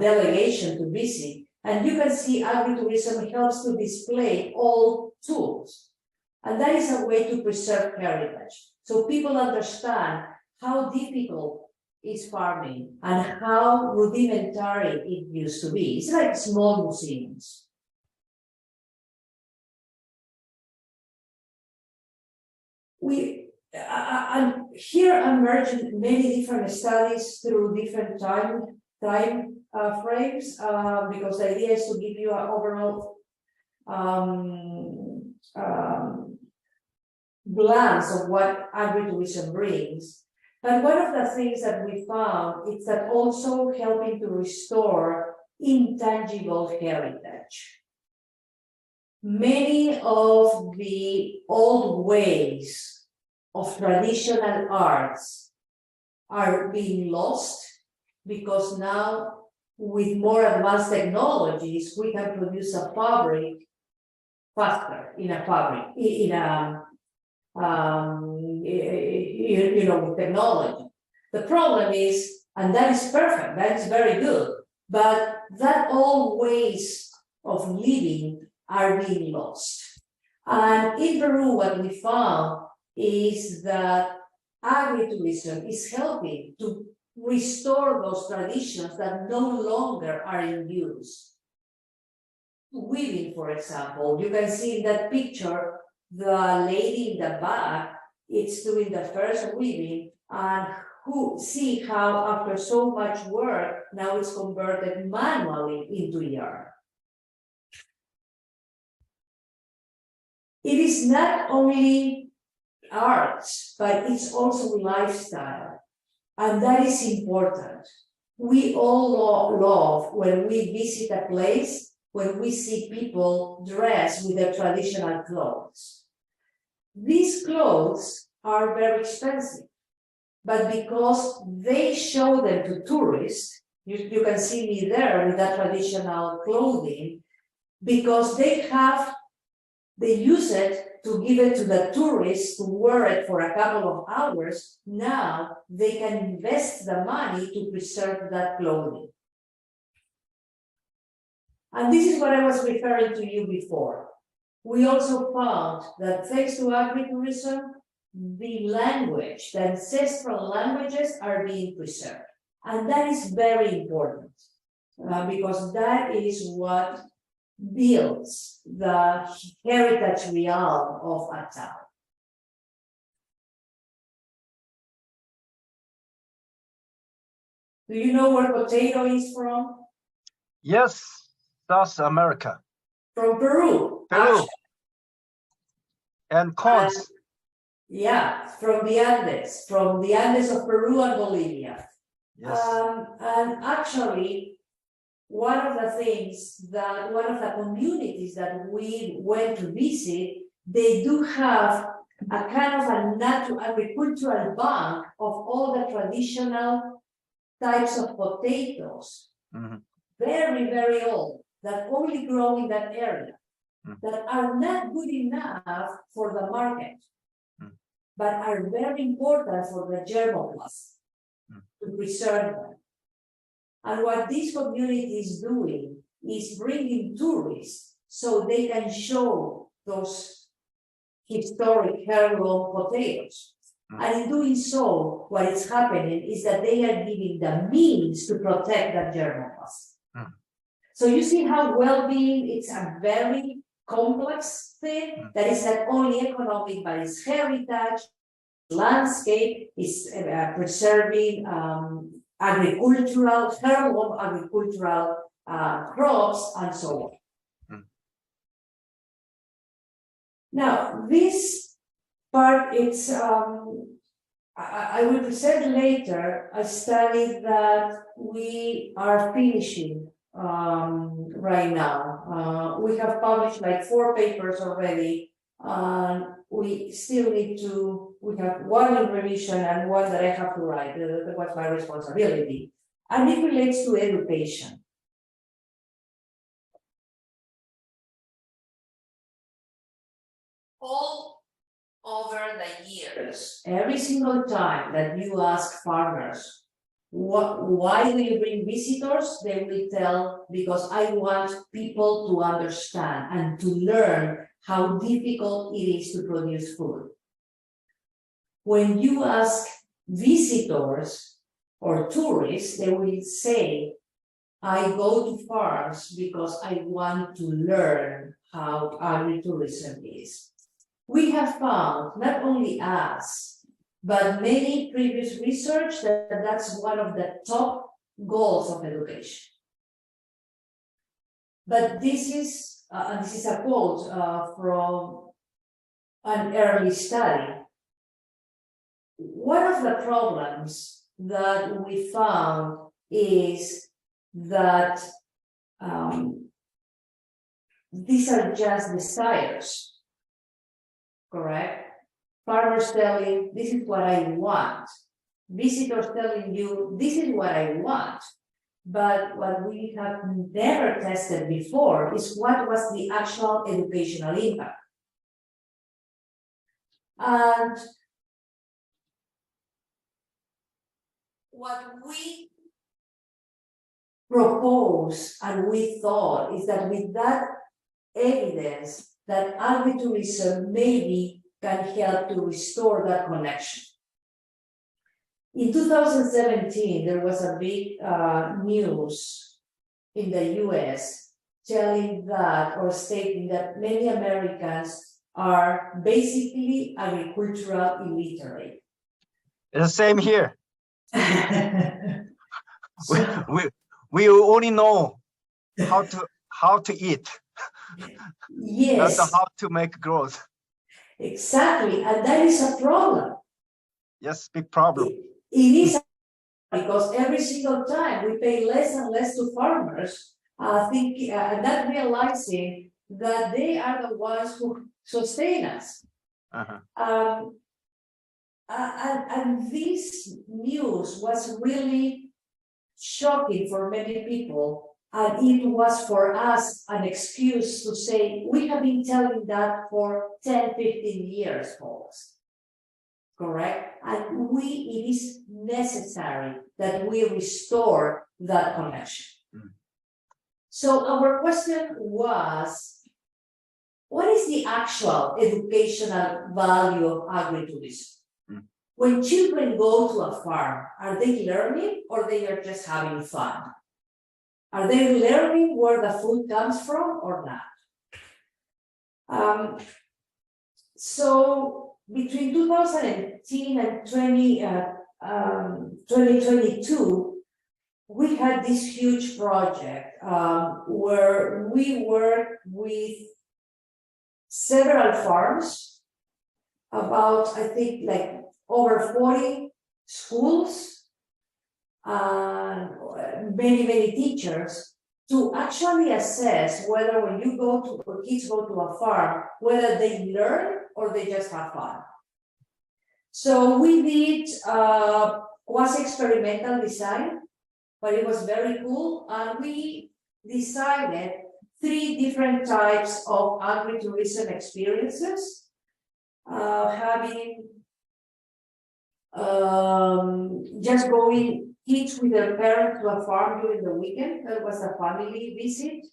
delegation to visit, and you can see agritourism helps to display all tools. And that is a way to preserve heritage. So people understand how difficult is farming and how rudimentary it used to be. It's like small museums. And here emerged many different studies through different time frames, because the idea is to give you an overall glance of what agritourism brings. But one of the things that we found is that also helping to restore intangible heritage. Many of the old ways of traditional arts are being lost because now with more advanced technologies, we can produce a fabric faster with technology. The problem is, and that is perfect, that is very good, but that old ways of living are being lost. And in Peru, what we found is that agritourism is helping to restore those traditions that no longer are in use. Weaving, for example, you can see in that picture, the lady in the back, it's doing the first weaving, and see how after so much work, now it's converted manually into yarn. It is not only arts, but it's also lifestyle. And that is important. We all love when we visit a place, when we see people dressed with their traditional clothes. These clothes are very expensive, but because they show them to tourists, You can see me there with that traditional clothing because they use it to give it to the tourists to wear it for a couple of hours. Now they can invest the money to preserve that clothing. And this is what I was referring to you before. We also found that thanks to agritourism, the language, the ancestral languages are being preserved. And that is very important because that is what builds the heritage realm of a town. Do you know where potato is from? Yes, South America. From Peru. Peru. Actually. And corns. Yeah, from the Andes of Peru and Bolivia. Yes. And actually, one of the communities that we went to visit, they do have a kind of a natural agricultural bank of all the traditional types of potatoes, very, very old, that only grow in that area, that are not good enough for the market, but are very important for the germplasm to preserve them. And what this community is doing is bringing tourists so they can show those historic heirloom potatoes. And in doing so, what is happening is that they are giving the means to protect that germplasm. So you see how well-being is a very complex thing that is not only economic, but it's heritage, landscape, is preserving agricultural, heirloom agricultural crops, and so on. Now, this part, it's I will present later a study that we are finishing right now. We have published like 4 papers already. We still need to, we have 1 in revision and 1 that I have to write. That was my responsibility. And it relates to education. All over the years, every single time that you ask farmers, why do you bring visitors? They will tell, because I want people to understand and to learn how difficult it is to produce food. When you ask visitors or tourists, they will say, I go to farms because I want to learn how agritourism is. We have found, not only us, but many previous research, that that's one of the top goals of education. But this is a quote from an early study. One of the problems that we found is that these are just desires. Correct? Farmers telling, this is what I want. Visitors telling you, this is what I want. But what we have never tested before is what was the actual educational impact. And what we propose and we thought is that with that evidence, that agritourism maybe can help to restore that connection. In 2017, there was a big news in the US telling that, or stating that many Americans are basically agricultural illiterate. It's the same here. we only know how to eat. Yes. Not how to make growth. Exactly, and that is a problem. Yes, big problem. It is, because every single time we pay less and less to farmers, thinking and not realizing that they are the ones who sustain us. And this news was really shocking for many people, and it was for us an excuse to say, we have been telling that for 10, 15 years, folks. Correct? And it is necessary that we restore that connection. So our question was, what is the actual educational value of agritourism? When children go to a farm, are they learning or they are just having fun? Are they learning where the food comes from or not? So between 2010 and 2022, we had this huge project where we worked with several farms, about, I think, like over 40 schools, and many teachers, to actually assess whether when you go to, or kids go to a farm, whether they learn or they just have fun. So we did quasi-experimental design, but it was very cool, and we decided 3 different types of agritourism experiences, having just going kids with their parents to a farm during the weekend. That was a family visit.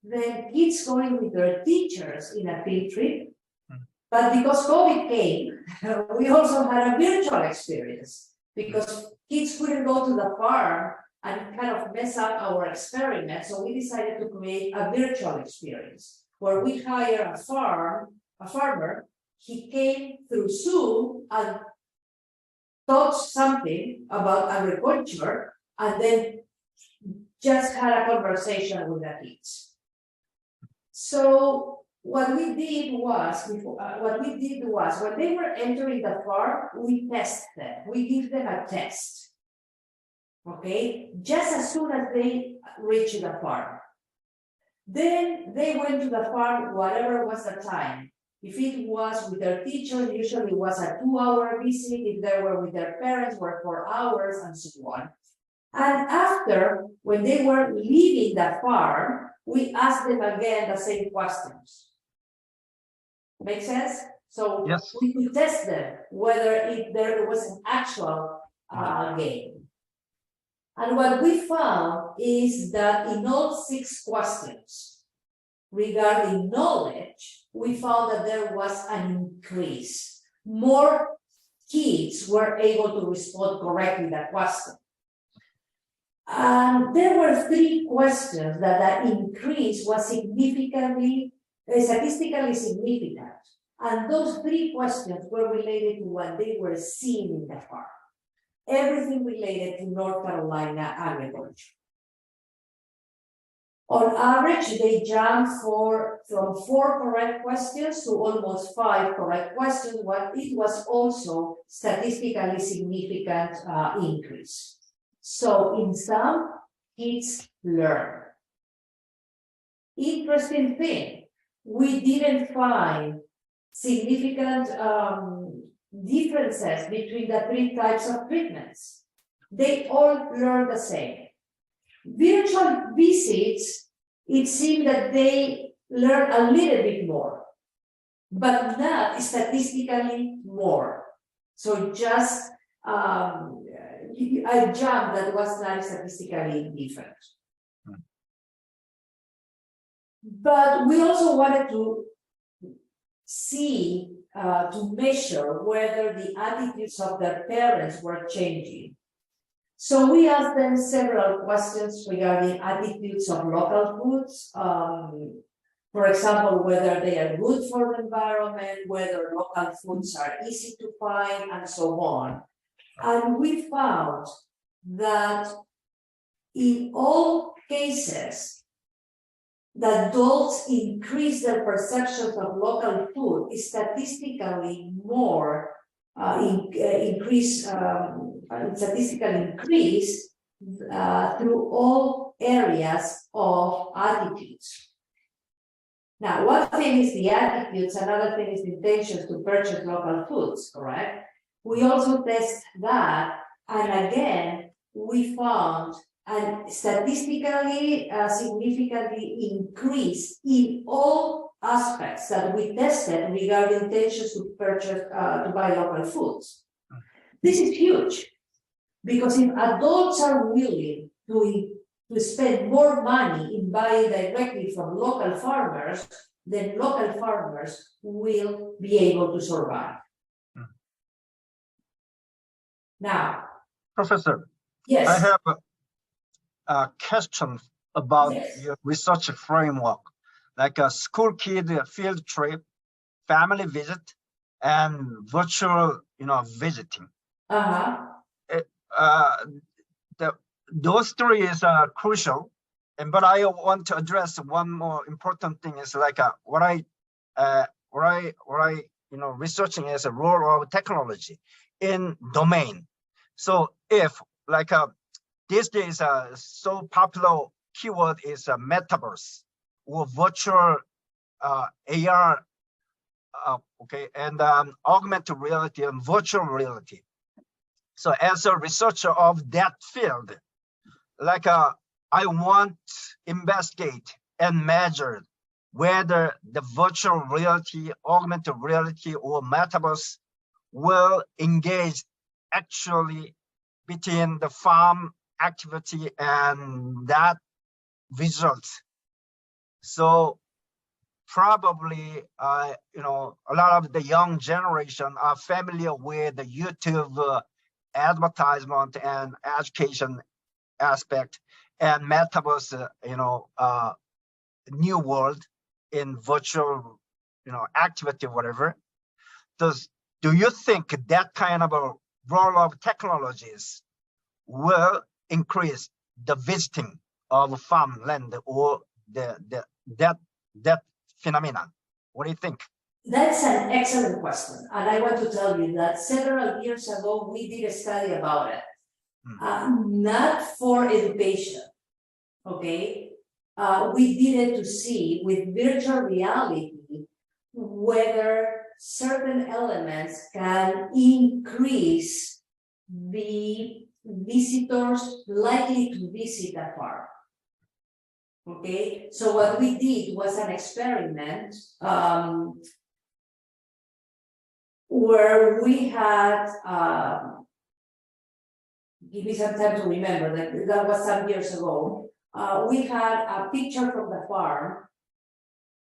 Then kids going with their teachers in a field trip. But because COVID came, we also had a virtual experience, because kids couldn't go to the farm and kind of mess up our experiment. So we decided to create a virtual experience where we hire a farmer. He came through Zoom and taught something about agriculture, and then just had a conversation with the kids. So what we did was, when they were entering the farm, we test them. We give them a test. Okay, just as soon as they reach the farm. Then they went to the farm, whatever was the time. If it was with their teacher, usually it was a 2-hour visit. If they were with their parents, were 4 hours, and so on. And after, when they were leaving the farm, we asked them again the same questions. Make sense? So yes, we could test them whether there was an actual game. And what we found is that in all 6 questions regarding knowledge, we found that there was an increase. More kids were able to respond correctly to that question. And there were 3 questions that increase was statistically significant. And those 3 questions were related to what they were seeing in the farm. Everything related to North Carolina agriculture. On average, they jumped from 4 correct questions to almost 5 correct questions, but it was also statistically significant increase. So in sum, kids learn. Interesting thing, we didn't find significant differences between the 3 types of treatments. They all learn the same. Virtual visits, it seemed that they learn a little bit more, but not statistically more. So just a jump that was not statistically different. But we also wanted to see, to measure whether the attitudes of their parents were changing. So we asked them several questions regarding attitudes of local foods. For example, whether they are good for the environment, whether local foods are easy to find, and so on. And we found that in all cases, the adults increase their perceptions of local food is statistically more statistical increase through all areas of attitudes. Now, one thing is the attitudes, another thing is the intentions to purchase local foods, correct? We also test that, and again, we found and statistically significantly increased in all aspects that we tested regarding intentions to purchase, to buy local foods. This is huge, because if adults are willing to spend more money in buying directly from local farmers, then local farmers will be able to survive. Now, Professor, yes. I have a question about your research framework, like a school kid field trip, family visit, and virtual, visiting. Those three is crucial, but I want to address one more important thing. Is like what I researching is a role of technology in domain. So if like these days so popular keyword is metaverse or virtual AR, okay, and augmented reality and virtual reality. So as a researcher of that field, like I want to investigate and measure whether the virtual reality, augmented reality, or metaverse will engage actually between the farm activity and that result. So probably, a lot of the young generation are familiar with the YouTube advertisement and education aspect, and metaverse, new world in virtual, activity, whatever. Do you think that kind of a role of technologies will increase the visiting of farmland or that phenomenon? What do you think? That's an excellent question, and I want to tell you that several years ago we did a study about it. Not for education, okay? We did it to see with virtual reality whether certain elements can increase the visitors likely to visit a farm. Okay, so what we did was an experiment where we had give me some time to remember, that was some years ago. We had a picture from the farm.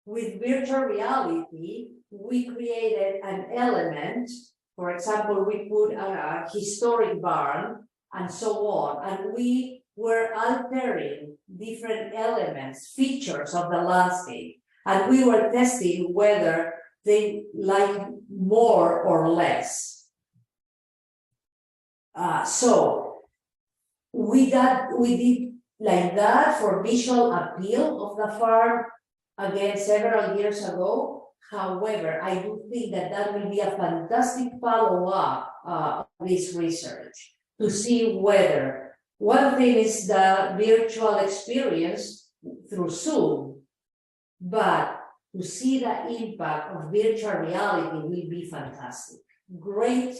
With virtual reality, we created an element. For example, we put a historic barn and so on, and we were altering different elements, features of the landscape, and we were testing whether they like more or less. So we did like that for visual appeal of the farm again several years ago. However, I do think that will be a fantastic follow-up of this research to see whether one thing is the virtual experience through Zoom, but to see the impact of virtual reality will be fantastic. Great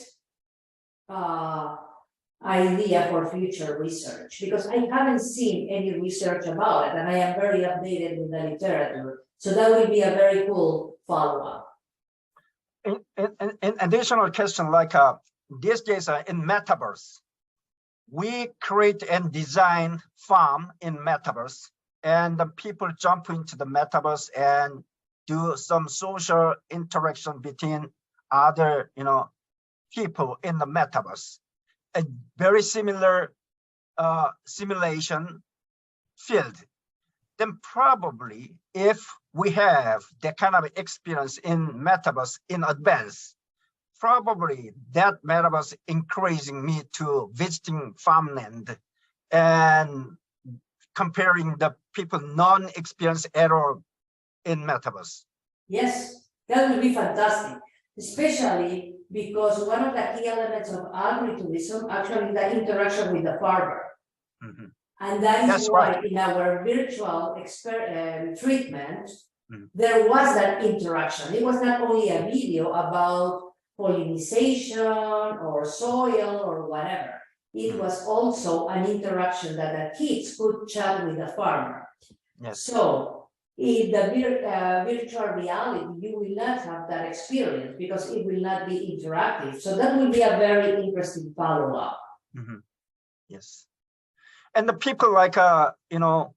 idea for future research, because I haven't seen any research about it and I am very updated with the literature. So that will be a very cool follow-up. An additional question, like these days in metaverse, we create and design farm in metaverse, and the people jump into the metaverse and do some social interaction between other, people in the metaverse. A very similar simulation field. Then probably if we have that kind of experience in metaverse in advance, probably that metaverse increasing me to visiting farmland and comparing the people non-experienced at all in metaverse. Yes, that would be fantastic, especially because one of the key elements of agritourism actually is the interaction with the farmer. Mm-hmm. And that is why in our virtual treatment, there was that interaction. It was not only a video about pollination or soil or whatever, it was also an interaction that the kids could chat with the farmer. Yes. So in the virtual reality, you will not have that experience because it will not be interactive. So that will be a very interesting follow-up. Yes. And the people like, you know,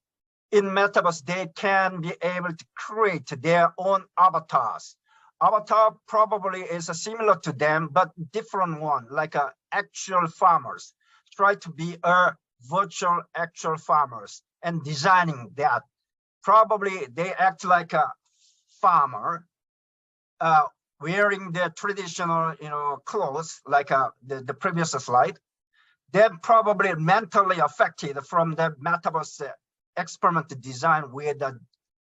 in Metaverse, they can be able to create their own avatars. Avatar probably is similar to them, but different one, like actual farmers. Try to be a virtual actual farmers and designing that. Probably they act like a farmer, wearing their traditional, you know, clothes, like the previous slide. They're probably mentally affected from the Metaverse experiment design with the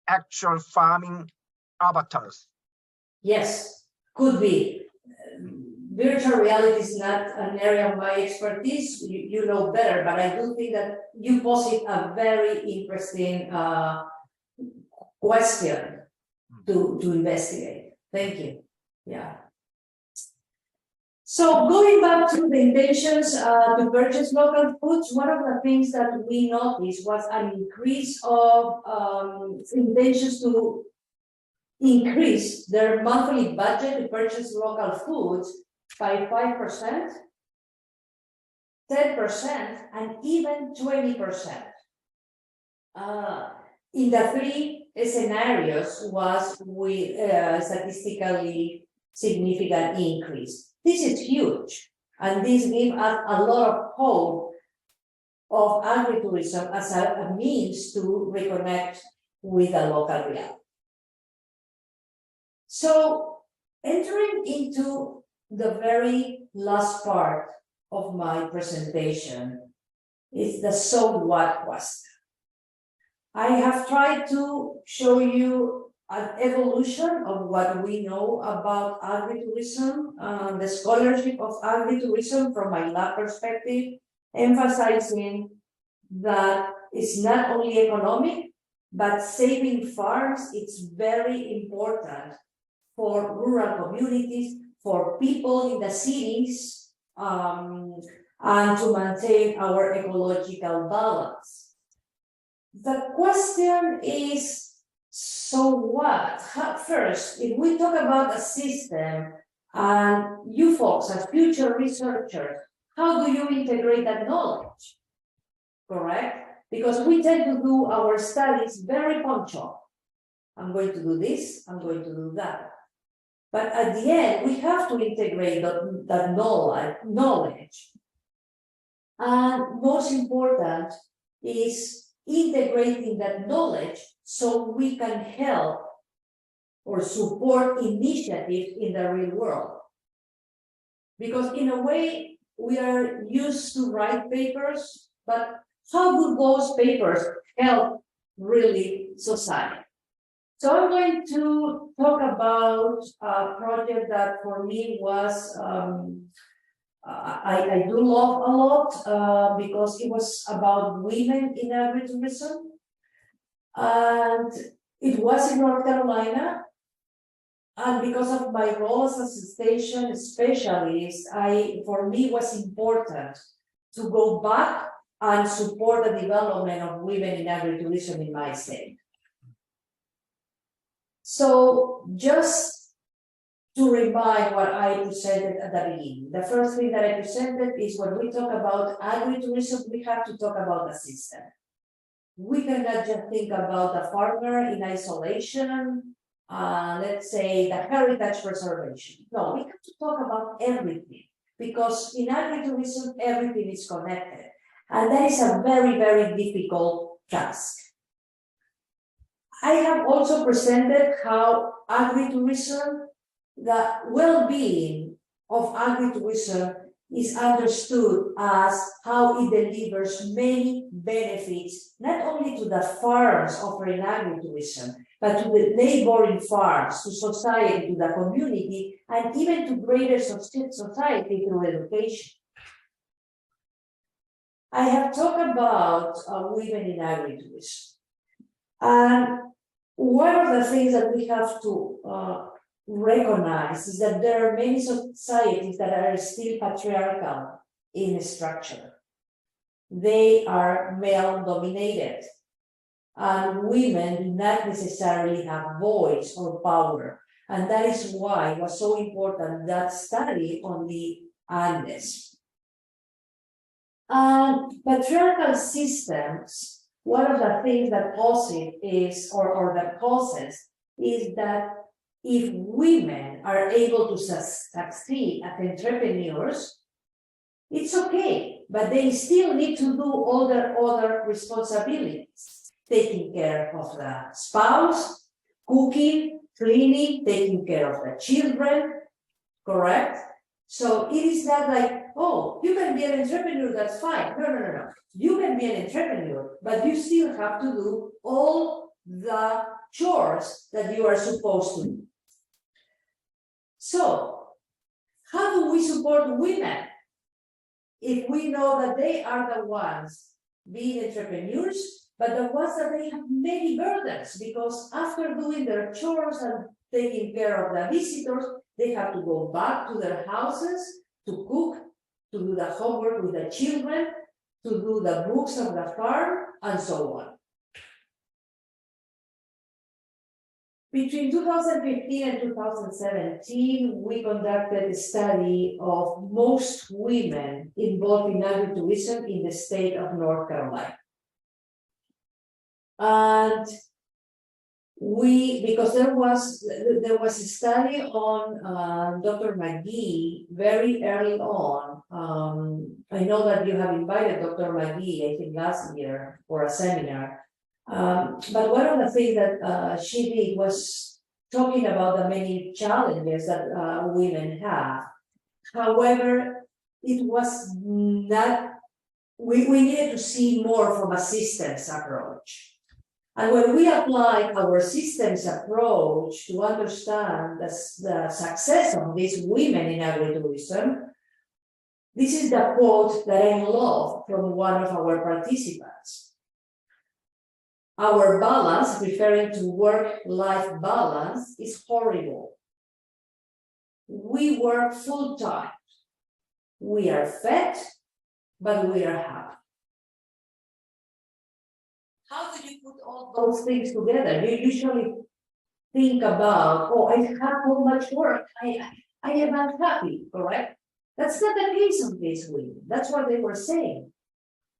actual farming avatars. Yes, could be. Virtual reality is not an area of my expertise. You know better, but I do think that you posit a very interesting question to investigate. Thank you. Yeah. So going back to the intentions to purchase local foods, one of the things that we noticed was an increase of intentions to increase their monthly budget to purchase local foods by 5%, 10%, and even 20%. In the three scenarios was with statistically significant increase. This is huge, and this gives us a lot of hope of agritourism as a means to reconnect with the local reality. So, entering into the very last part of my presentation is the so what question. I have tried to show you an evolution of what we know about agritourism, the scholarship of agritourism from my lab perspective, emphasizing that it's not only economic, but saving farms is very important for rural communities, for people in the cities, and to maintain our ecological balance. The question is, so what? First, if we talk about a system, and you folks as future researchers, how do you integrate that knowledge? Correct? Because we tend to do our studies very punctual. I'm going to do this, I'm going to do that. But at the end, we have to integrate that knowledge. And most important is integrating that knowledge so we can help or support initiatives in the real world. Because in a way, we are used to write papers, but how do those papers help really society? So I'm going to talk about a project that for me was, I do love a lot because it was about women in agritourism. And it was in North Carolina. And because of my role as a station specialist, for me it was important to go back and support the development of women in agritourism in my state. So just to remind what I presented at the beginning, the first thing that I presented is when we talk about agritourism, we have to talk about the system. We cannot just think about the farmer in isolation, let's say the heritage preservation. No, we have to talk about everything because in agritourism, everything is connected. And that is a very, very difficult task. I have also presented how agritourism, the well-being of agritourism is understood as how it delivers many benefits, not only to the farms offering agritourism, but to the neighboring farms, to society, to the community, and even to greater society through education. I have talked about women in agritourism. And one of the things that we have to recognize is that there are many societies that are still patriarchal in structure. they are male dominated. And women do not necessarily have voice or power. And that is why it was so important that study on the Andes. Patriarchal systems, one of the things that causes is, or that causes, is that if women are able to succeed as entrepreneurs, it's okay, but they still need to do all their other responsibilities, taking care of the spouse, cooking, cleaning, taking care of the children, correct? So it is not like, oh, you can be an entrepreneur, that's fine. No. You can be an entrepreneur, but you still have to do all the chores that you are supposed to do. So, how do we support women if we know that they are the ones being entrepreneurs, but the ones that they have many burdens, because after doing their chores and taking care of the visitors, they have to go back to their houses to cook, to do the homework with the children, to do the books of the farm, and so on. Between 2015 and 2017, we conducted a study of most women involved in agritourism in the state of North Carolina. And because there was a study on Dr. McGee very early on. I know that you have invited Dr. McGee, I think last year, for a seminar. But one of the things that she did was talking about the many challenges that women have. However, it was not, we needed to see more from a systems approach. And when we applied our systems approach to understand the success of these women in agritourism, this is the quote that I love from one of our participants. Our balance, referring to work-life balance, is horrible. We work full-time. We are fed, but we are happy. How do you put all those things together? You usually think about, oh, I have so much work, I am unhappy, correct? That's not the case of these women. That's what they were saying.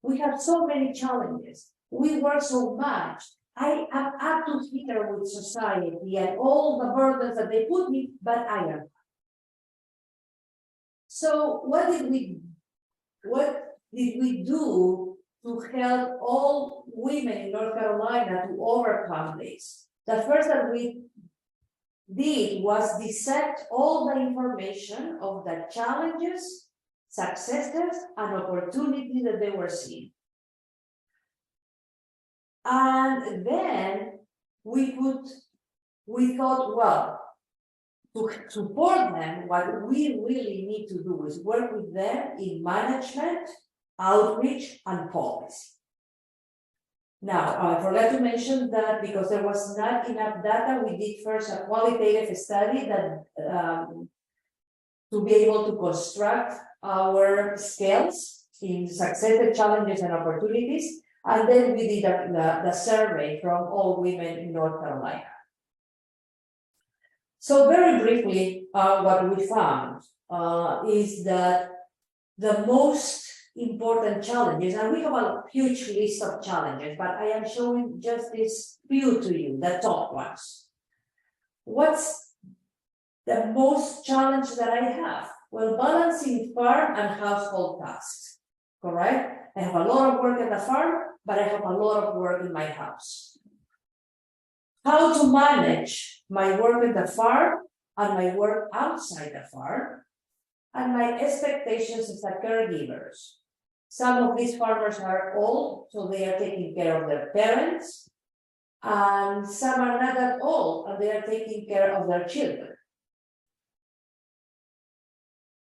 We have so many challenges. We work so much. I am up to here with society and all the burdens that they put me, but I am. So what did we do to help all women in North Carolina to overcome this? The first that we did was dissect all the information of the challenges, successes, and opportunities that they were seeing. And then we thought, well, to support them, what we really need to do is work with them in management, outreach, and policy. Now, I forgot to mention that because there was not enough data, we did first a qualitative study that to be able to construct our scales in success, challenges, and opportunities. And then we did the survey from all women in North Carolina. So very briefly, what we found is that the most important challenges, and we have a huge list of challenges, but I am showing just this few to you, the top ones. What's the most challenge that I have? Well, balancing farm and household tasks, correct? I have a lot of work at the farm, but I have a lot of work in my house. How to manage my work at the farm and my work outside the farm, and my expectations as a caregivers. Some of these farmers are old, so they are taking care of their parents, and some are not that old, and they are taking care of their children.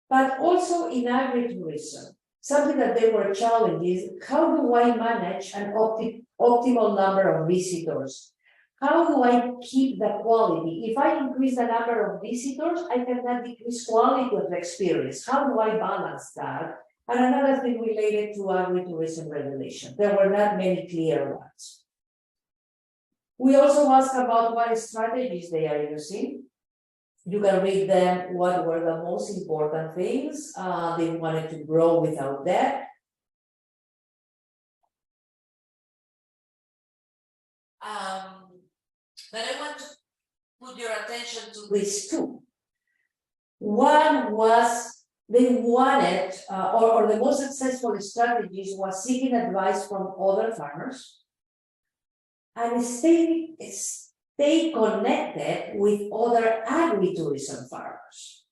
But also in agritourism, something that they were challenged is, how do I manage an optimal number of visitors? How do I keep the quality? If I increase the number of visitors, I cannot decrease quality of the experience. How do I balance that And another thing related to agritourism regulation. There were not many clear ones. We also asked about what strategies they are using. You can read them what were the most important things. They wanted to grow without debt. But I want to put your attention to these two. One was they wanted, or the most successful strategies was seeking advice from other farmers and stay connected with other agritourism farmers.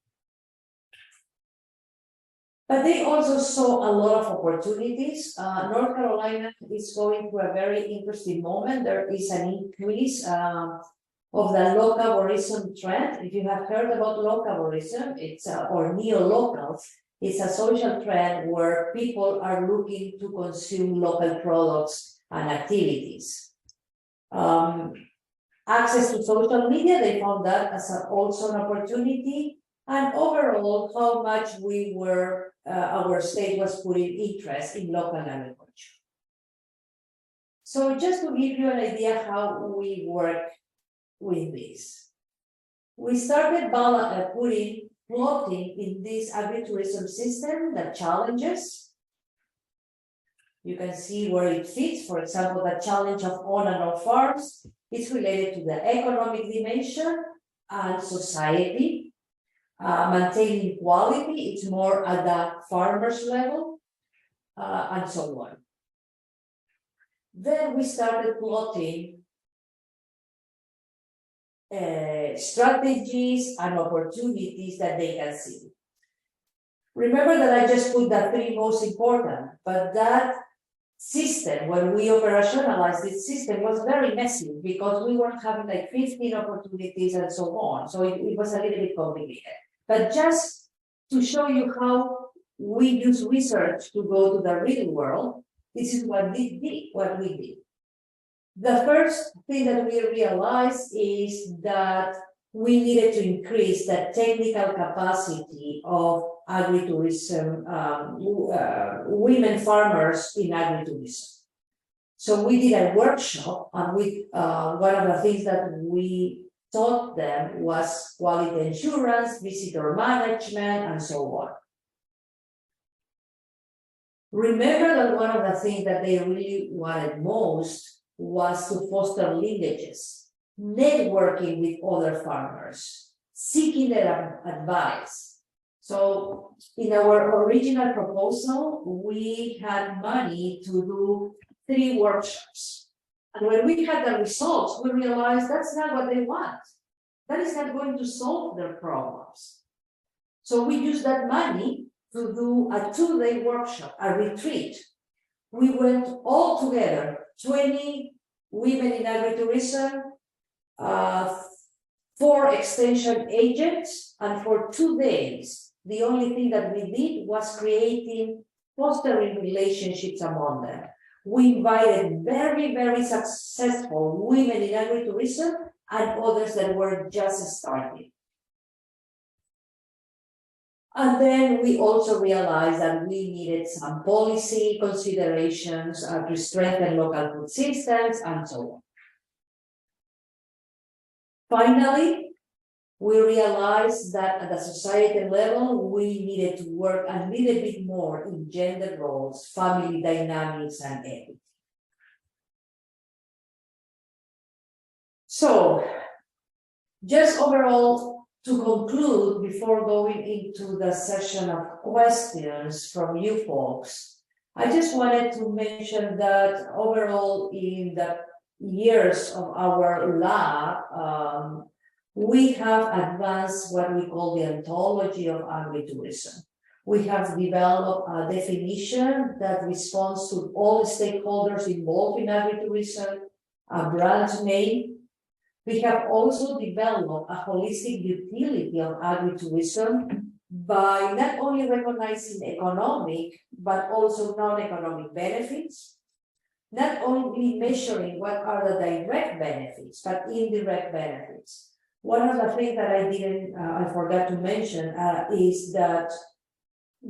But they also saw a lot of opportunities. North Carolina is going through a very interesting moment. There is an increase of the locavorism trend. If you have heard about locavorism, it's or neo-locals, it's a social trend where people are looking to consume local products and activities. Access to social media, they found that as also an opportunity, and overall, how much we were, our state was putting interest in local agriculture. So just to give you an idea how we work with this. We started plotting in this agritourism system the challenges. You can see where it fits. For example, the challenge of on and off farms is related to the economic dimension and society. Maintaining quality, it's more at the farmer's level, and so on. Then we started plotting strategies and opportunities that they can see. Remember that I just put the three most important, but that system, when we operationalized this system, was very messy because we weren't having like 15 opportunities and so on. So it was a little bit complicated. But just to show you how we use research to go to the real world, this is what we did. The first thing that we realized is that we needed to increase the technical capacity of agritourism, women farmers in agritourism. So we did a workshop, and one of the things that we taught them was quality assurance, visitor management, and so on. Remember that one of the things that they really wanted most was to foster linkages, networking with other farmers, seeking their advice. So in our original proposal, we had money to do 3 workshops. And when we had the results, we realized that's not what they want. That is not going to solve their problems. So we used that money to do a 2-day workshop, a retreat. We went all together, 20 women in agritourism, 4 extension agents, and for 2 days, the only thing that we did was fostering relationships among them. We invited very, very successful women in agritourism and others that were just starting. And then we also realized that we needed some policy considerations to strengthen local food systems and so on. Finally, we realized that at the society level, we needed to work a little bit more in gender roles, family dynamics, and equity. So, just overall, to conclude, before going into the session of questions from you folks, I just wanted to mention that overall in the years of our lab, we have advanced what we call the ontology of agritourism. We have developed a definition that responds to all stakeholders involved in agritourism, a brand name. We have also developed a holistic utility of agritourism by not only recognizing economic, but also non-economic benefits, not only measuring what are the direct benefits, but indirect benefits. One of the things that I forgot to mention is that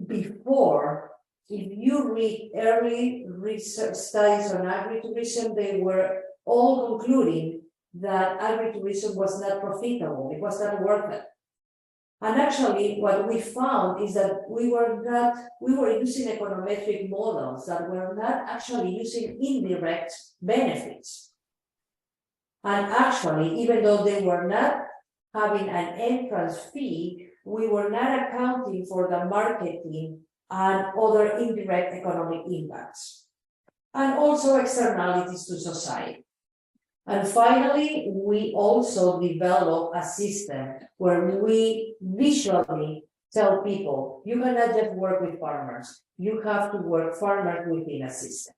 before if you read early research studies on agritourism, they were all concluding that agritourism was not profitable, it was not worth it. And actually, what we found is that we were using econometric models that were not actually using indirect benefits. And actually, even though they were not having an entrance fee, we were not accounting for the marketing and other indirect economic impacts, and also externalities to society. And finally, we also develop a system where we visually tell people, you cannot just work with farmers, you have to work farmers within a system.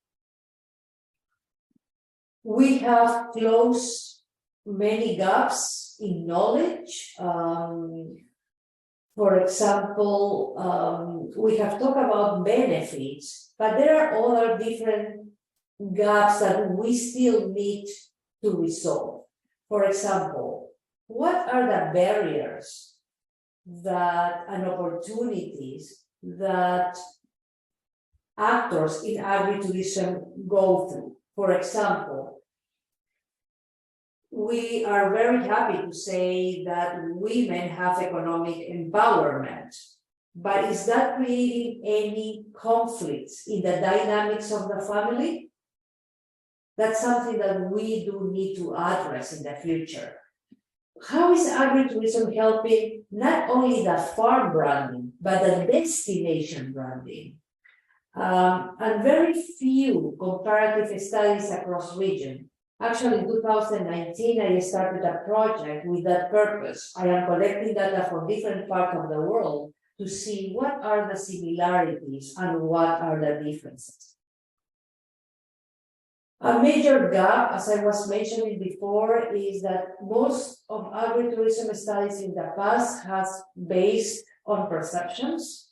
We have closed many gaps in knowledge. For example, we have talked about benefits, but there are other different gaps that we still need to resolve. For example, what are the barriers that and opportunities that actors in agritourism go through? For example, we are very happy to say that women have economic empowerment, but is that creating any conflicts in the dynamics of the family? That's something that we do need to address in the future. How is agritourism helping not only the farm branding, but the destination branding? And very few comparative studies across region. Actually, in 2019, I started a project with that purpose. I am collecting data from different parts of the world to see what are the similarities and what are the differences. A major gap, as I was mentioning before, is that most of agritourism studies in the past has based on perceptions.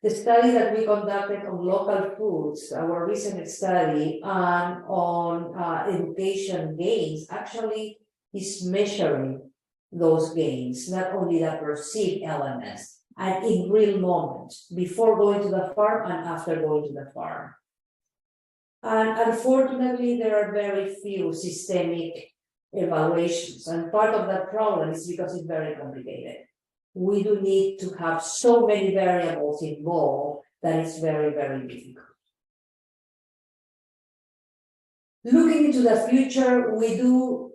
The study that we conducted on local foods, our recent study, and on education gains, actually is measuring those gains, not only the perceived elements, and in real moments, before going to the farm and after going to the farm. And unfortunately, there are very few systemic evaluations, and part of that problem is because it's very complicated. We do need to have so many variables involved that it's very, very difficult. Looking into the future,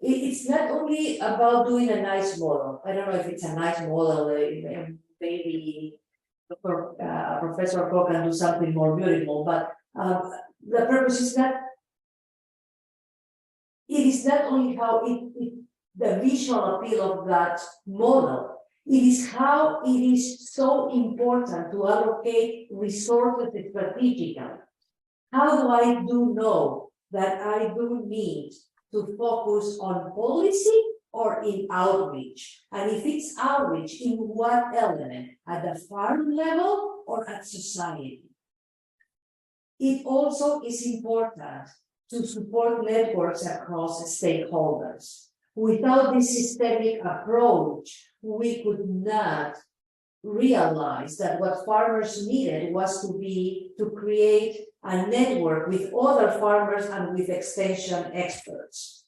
it's not only about doing a nice model. I don't know if it's a nice model, maybe Professor Prof can do something more beautiful, but the purpose is that it is not only how the visual appeal of that model, it is how it is so important to allocate resources strategically. How do I know that I do need to focus on policy or in outreach? And if it's outreach, in what element? At the farm level or at society? It also is important to support networks across stakeholders. Without this systemic approach, we could not realize that what farmers needed was to create a network with other farmers and with extension experts.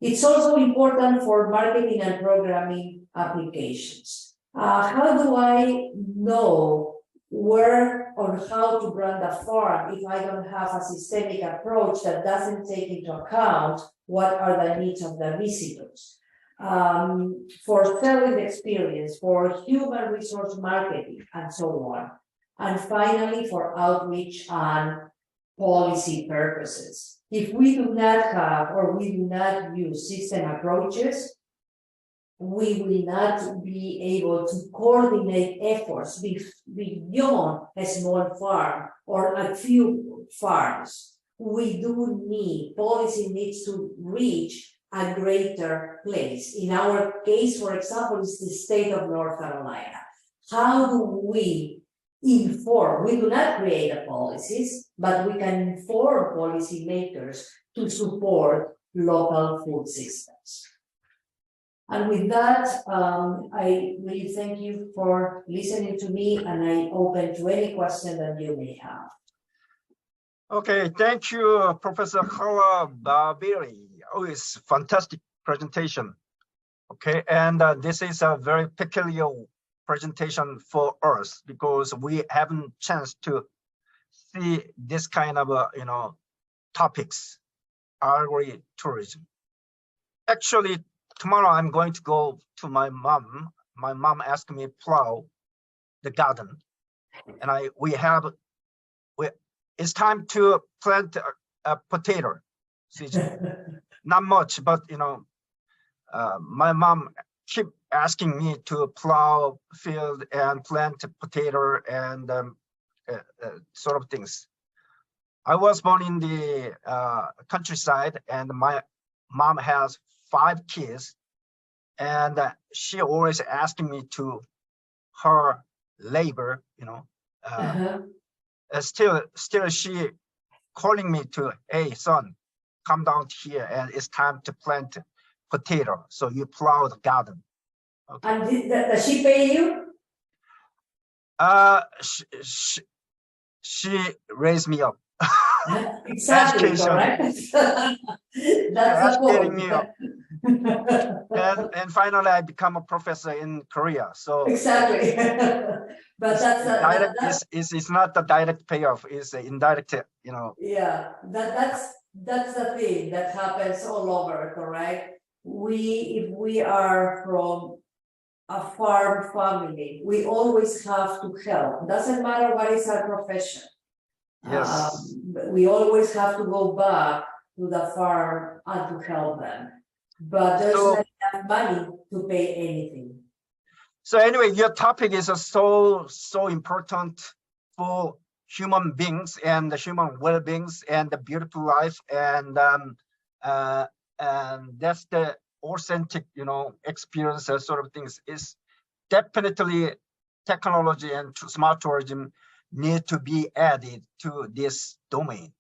It's also important for marketing and programming applications. How do I know where or how to brand a farm if I don't have a systemic approach that doesn't take into account what are the needs of the visitors? For selling experience, for human resource marketing, and so on. And finally, for outreach and policy purposes. If we do not have or we do not use system approaches, we will not be able to coordinate efforts beyond a small farm or a few farms. We do need, policy needs to reach a greater place. In our case, for example, is the state of North Carolina. How do we inform? We do not create the policies, but we can inform policymakers to support local food systems. And with that, I really thank you for listening to me, and I open to any question that you may have. Okay, thank you, Professor Carla Babieri. Oh, it's fantastic presentation. Okay, and this is a very peculiar presentation for us because we haven't chance to see this kind of topics, agritourism. Actually, tomorrow I'm going to go to my mom. My mom asked me to plow the garden, and it's time to plant a potato season. Not much, but my mom keep asking me to plow field and plant potato and sort of things. I was born in the countryside, and my mom has 5 kids, and she always asking me to her labor, still she calling me to, hey son, come down here, and it's time to plant potato, so you plow the garden. Okay. And does she pay you? She raised me up. Exactly, Education. correct. That's the point. Me up. and finally I become a professor in Korea. So exactly. But it's not the direct payoff, it's indirect, Yeah, that's the thing that happens all over, correct? If we are from a farm family, we always have to help. Doesn't matter what is our profession. Yes. We always have to go back to the farm and to help them. But there's not enough money to pay anything. So anyway, your topic is so important for human beings and the human well-beings and the beautiful life, and that's the authentic, experience, sort of things. Is definitely technology and smart tourism need to be added to this domain.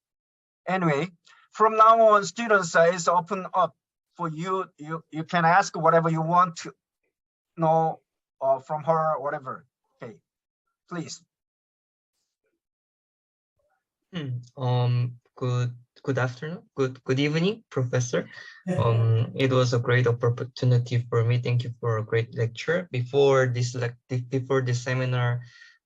Anyway, from now on, students is open up for you. You can ask whatever you want to know from her, or whatever. Okay, please. Good afternoon. Good evening, Professor. It was a great opportunity for me. Thank you for a great lecture. Before this seminar,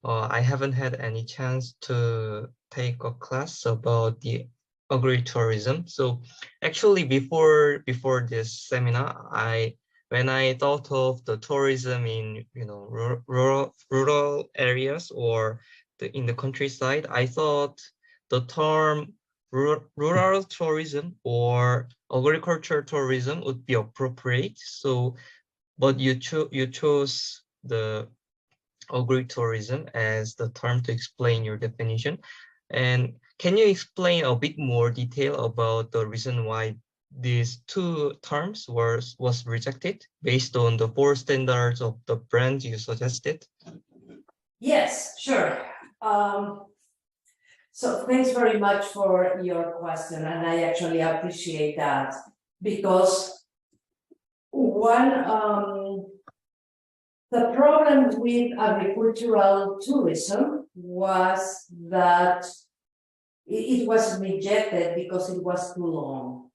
I haven't had any chance to take a class about the agritourism. So actually, before this seminar, when I thought of the tourism in rural areas or in the countryside, I thought the term rural tourism or agricultural tourism would be appropriate. So, but you chose the agritourism as the term to explain your definition. And can you explain a bit more detail about the reason why these 2 terms was rejected based on the 4 standards of the brand you suggested? Yes, sure. So thanks very much for your question, and I actually appreciate that, because the problem with agricultural tourism was that it was rejected because it was too long.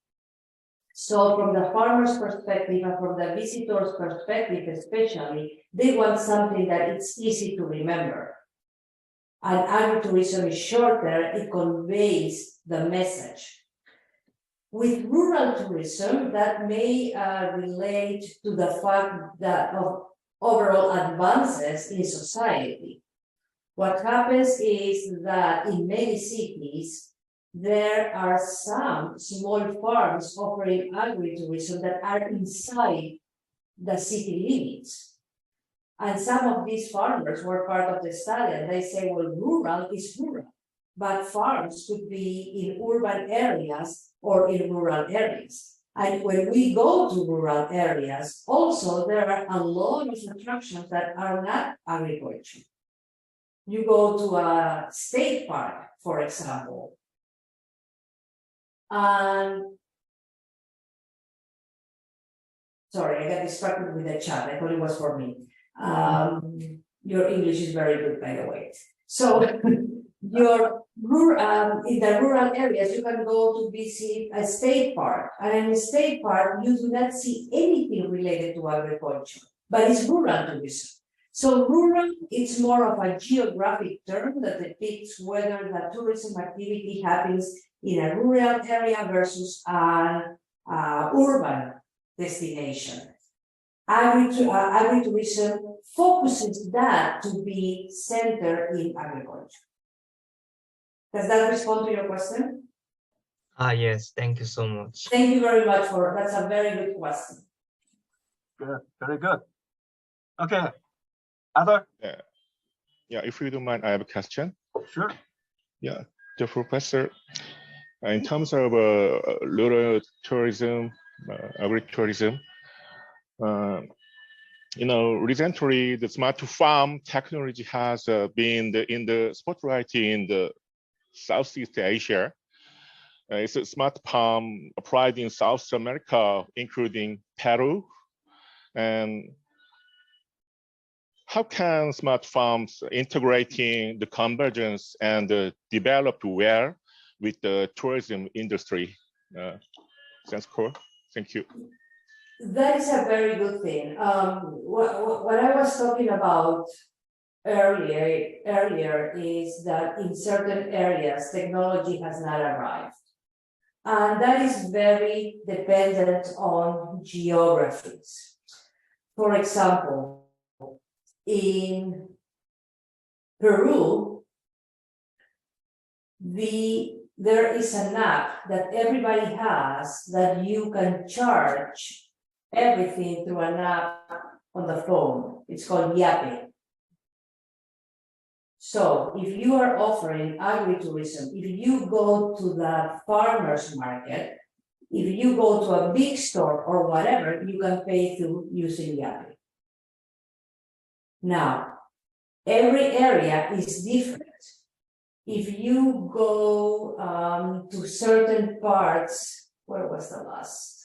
So from the farmer's perspective and from the visitor's perspective especially, they want something that it's easy to remember. And agritourism is shorter, it conveys the message. With rural tourism, that may relate to the fact that of overall advances in society. What happens is that in many cities, there are some small farms offering agritourism that are inside the city limits. And some of these farmers were part of the study, and they say, well, rural is rural, but farms could be in urban areas or in rural areas. And when we go to rural areas, also there are a lot of attractions that are not agriculture. You go to a state park, for example, and Sorry, I got distracted with the chat. I thought it was for me. Your English is very good, by the way. So your rural, in the rural areas, you can go to visit a state park. And in a state park, you do not see anything related to agriculture, but it's rural tourism. So rural, it's more of a geographic term that depicts whether the tourism activity happens in a rural area versus an urban destination. Agritourism focuses that to be centered in agriculture. Does that respond to your question? Yes, thank you so much. Thank you very much for that's a very good question. Good, very good. Okay, other? Yeah, if you don't mind, I have a question. Sure. Yeah, the professor, in terms of rural tourism, agritourism, recently the smart farm technology has been in the spotlight in the Southeast Asia. It's a smart farm applied in South America, including Peru. And how can smart farms integrating the convergence and develop well with the tourism industry? Thanks, Carla. Thank you. That is a very good thing. What I was talking about earlier is that in certain areas, technology has not arrived. And that is very dependent on geographies. For example, in Peru, there is an app that everybody has that you can charge everything through an app on the phone. It's called Yape. So if you are offering agritourism, if you go to the farmer's market, if you go to a big store or whatever, you can pay through using Yape. Now, every area is different. If you go to certain parts, where was the last?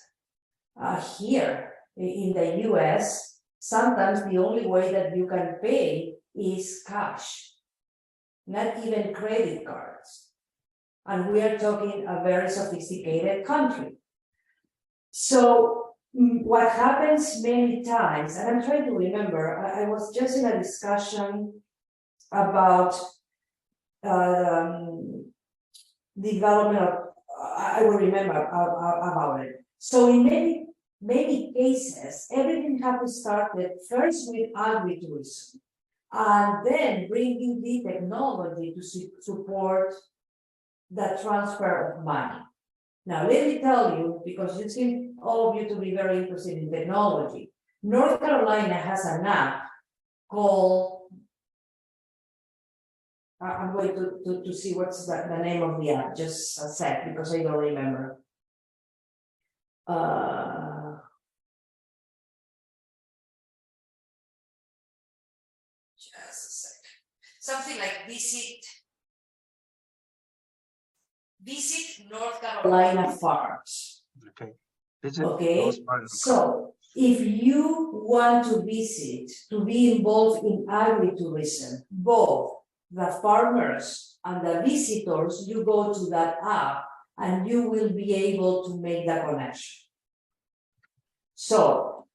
Here in the US, sometimes the only way that you can pay is cash, not even credit cards. And we are talking a very sophisticated country. So what happens many times, and I'm trying to remember, I was just in a discussion about development of, I will remember about it. So in many cases, everything has to start first with agritourism, and then bringing the technology to support the transfer of money. Now, let me tell you, because you seem all of you to be very interested in technology, North Carolina has an app called, I'm going to see what's the name of the app, just a sec, because I don't remember. Just a sec. Something like visit North Carolina farms. Okay. Visit okay. So if you want to visit, to be involved in agritourism, both the farmers and the visitors, you go to that app and you will be able to make the connection. So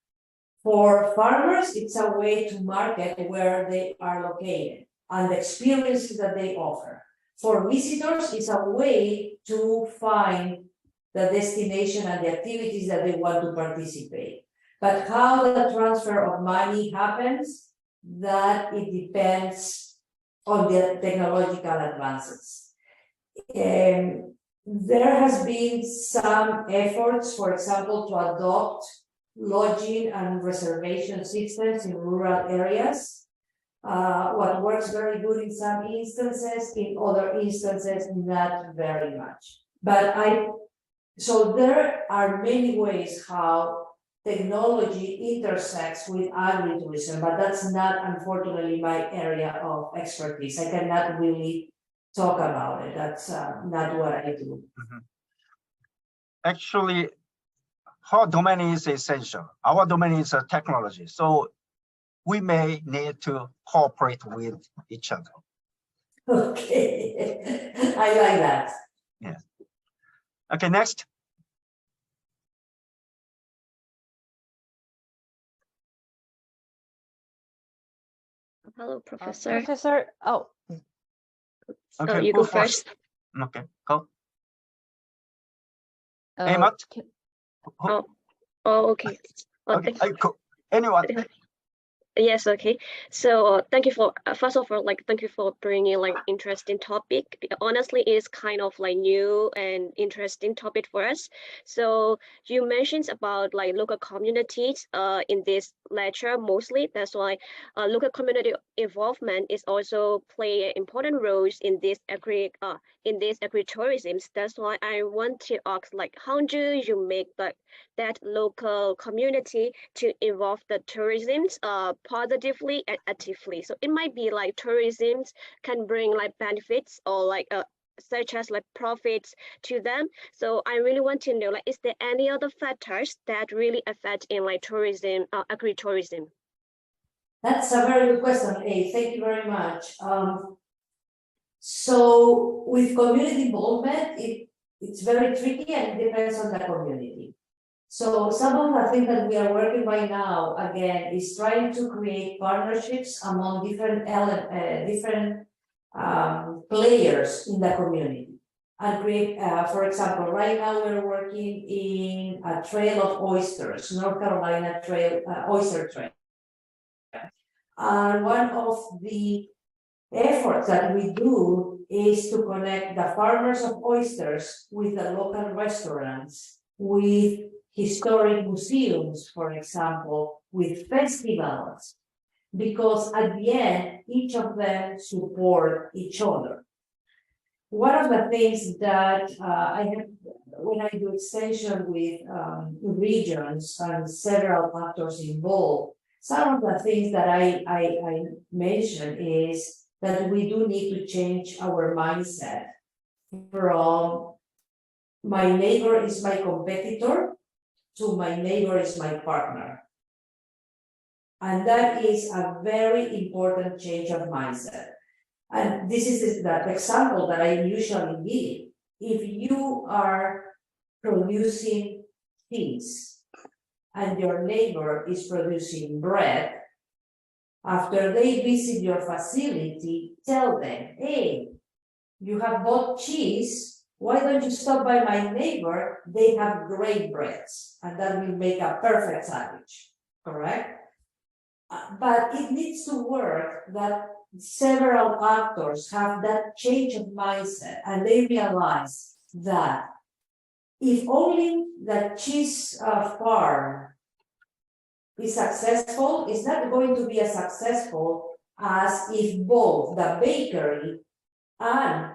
for farmers, it's a way to market where they are located and the experiences that they offer. For visitors, it's a way to find the destination and the activities that they want to participate. But how the transfer of money happens, that it depends on the technological advances. There has been some efforts, for example, to adopt lodging and reservation systems in rural areas. What works very good in some instances, in other instances, not very much. So there are many ways how technology intersects with agritourism, but that's not, unfortunately, my area of expertise. I cannot really talk about it. That's not what I do. Actually, her domain is essential. Our domain is technology. So we may need to cooperate with each other. Okay, I like that. Yes. Okay, next. Hello, Professor. Professor, oh. Okay, You go first. Okay, go. Uh, Amat? Oh, okay. Okay, anyone? Yes, okay. So thank you for first of all, thank you for bringing interesting topic. Honestly, it's kind of new and interesting topic for us. So you mentioned about local communities in this lecture mostly. That's why local community involvement is also play important roles in this agritourism. That's why I want to ask how do you make that local community to involve the tourism positively and actively? So it might be tourism can bring benefits or such as profits to them. So I really want to know is there any other factors that really affect in tourism, agritourism? That's a very good question. Hey, thank you very much. So with community involvement, it's very tricky and it depends on the community. So some of the things that we are working right now, again, is trying to create partnerships among different players in the community. And create, for example, right now we're working in a trail of oysters, North Carolina trail, oyster trail. And one of the efforts that we do is to connect the farmers of oysters with the local restaurants, with historic museums, for example, with festivals, because at the end, each of them support each other. One of the things that I have, when I do extension with regions and several actors involved, some of the things that I mentioned is that we do need to change our mindset from my neighbor is my competitor to my neighbor is my partner. And that is a very important change of mindset. And this is the example that I usually give. If you are producing cheese and your neighbor is producing bread, after they visit your facility, tell them, hey, you have bought cheese, why don't you stop by my neighbor? They have great breads, and that will make a perfect sandwich, correct? But it needs to work that several actors have that change of mindset, and they realize that if only the cheese farm is successful, it's not going to be as successful as if both the bakery and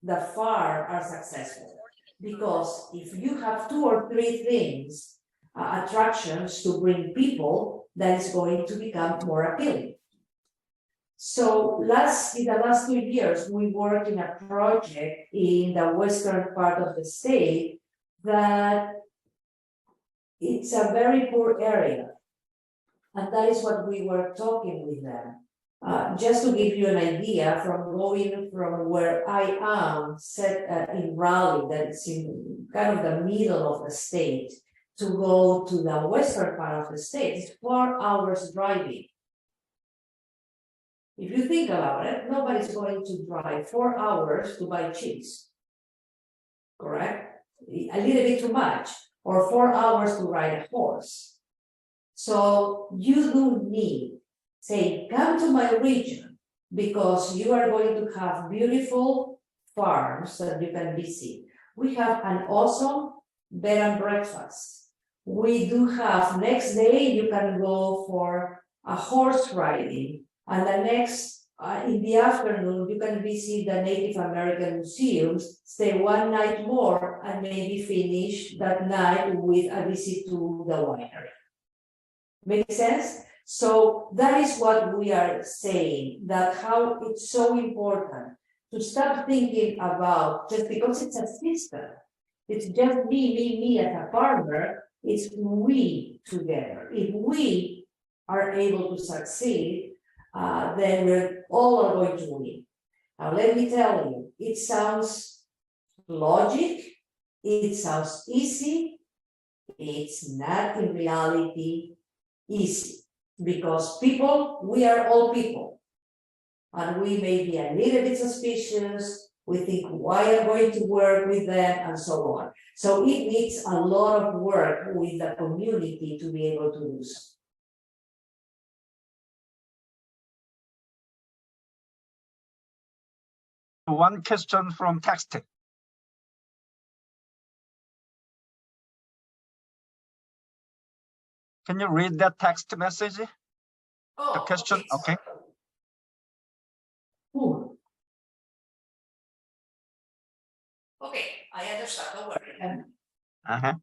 the farm are successful. Because if you have 2 or 3 things, attractions to bring people, that is going to become more appealing. So in the last 2 years, we worked in a project in the western part of the state that it's a very poor area. And that is what we were talking with them. Just to give you an idea, from going from where I am, set in Raleigh, that is in kind of the middle of the state, to go to the western part of the state, it's 4 hours driving. If you think about it, nobody's going to drive 4 hours to buy cheese, correct? A little bit too much, or 4 hours to ride a horse. So you do need, say, come to my region, because you are going to have beautiful farms that you can visit. We have an awesome bed and breakfast. We do have, next day you can go for a horse riding, and the next, in the afternoon, you can visit the Native American museums, stay 1 night more, and maybe finish that night with a visit to the winery. Make sense? So that is what we are saying, that how it's so important to stop thinking about just because it's a system. It's just me as a farmer. It's we together. If we are able to succeed, then we're all are going to win. Now, let me tell you, it sounds logic, it sounds easy, it's not in reality easy, because people, we are all people, and we may be a little bit suspicious, we think, why I'm going to work with them, and so on. So it needs a lot of work with the community to be able to do so. One question from text. Can you read that text message? The question, okay. Ooh. Okay, I understand, don't worry. Uh-huh.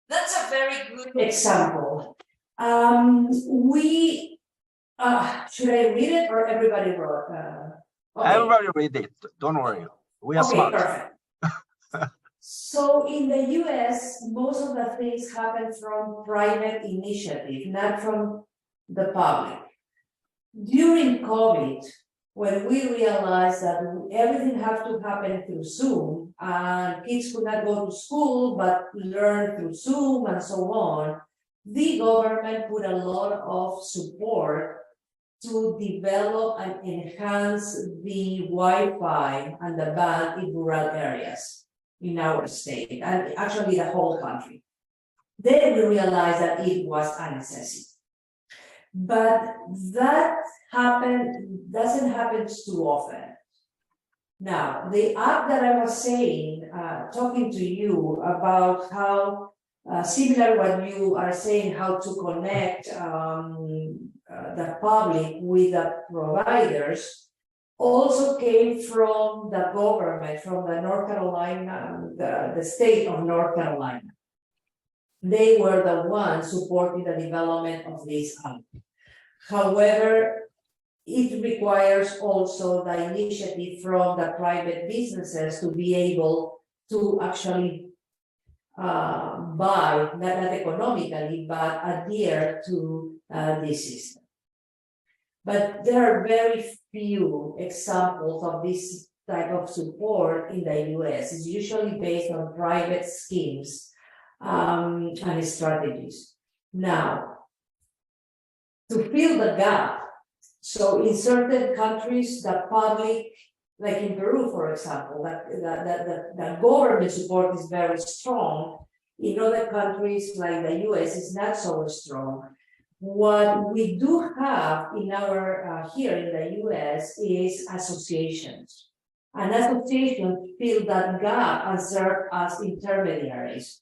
That's a very good example. Should I read it or everybody wrote? Okay. Everybody read it, don't worry. We are Okay, smart. perfect. So in the US, most of the things happen from private initiative, not from the public. During COVID, when we realized that everything had to happen through Zoom, and kids could not go to school but learn through Zoom and so on, the government put a lot of support to develop and enhance the Wi-Fi and the band in rural areas in our state, and actually the whole country. Then we realized that it was a necessity. But that doesn't happen too often. Now, the app that I was saying, talking to you about how similar what you are saying, how to connect the public with the providers, also came from the government, from the North Carolina, the state of North Carolina. They were the ones supporting the development of this app. However, it requires also the initiative from the private businesses to be able to actually buy, not economically, but adhere to this system. But there are very few examples of this type of support in the US. It's usually based on private schemes and strategies. Now, to fill the gap, so in certain countries, the public, like in Peru, for example, the government support is very strong. In other countries like the US, it's not so strong. What we do have in our here in the US is associations. And associations fill that gap and serve as intermediaries.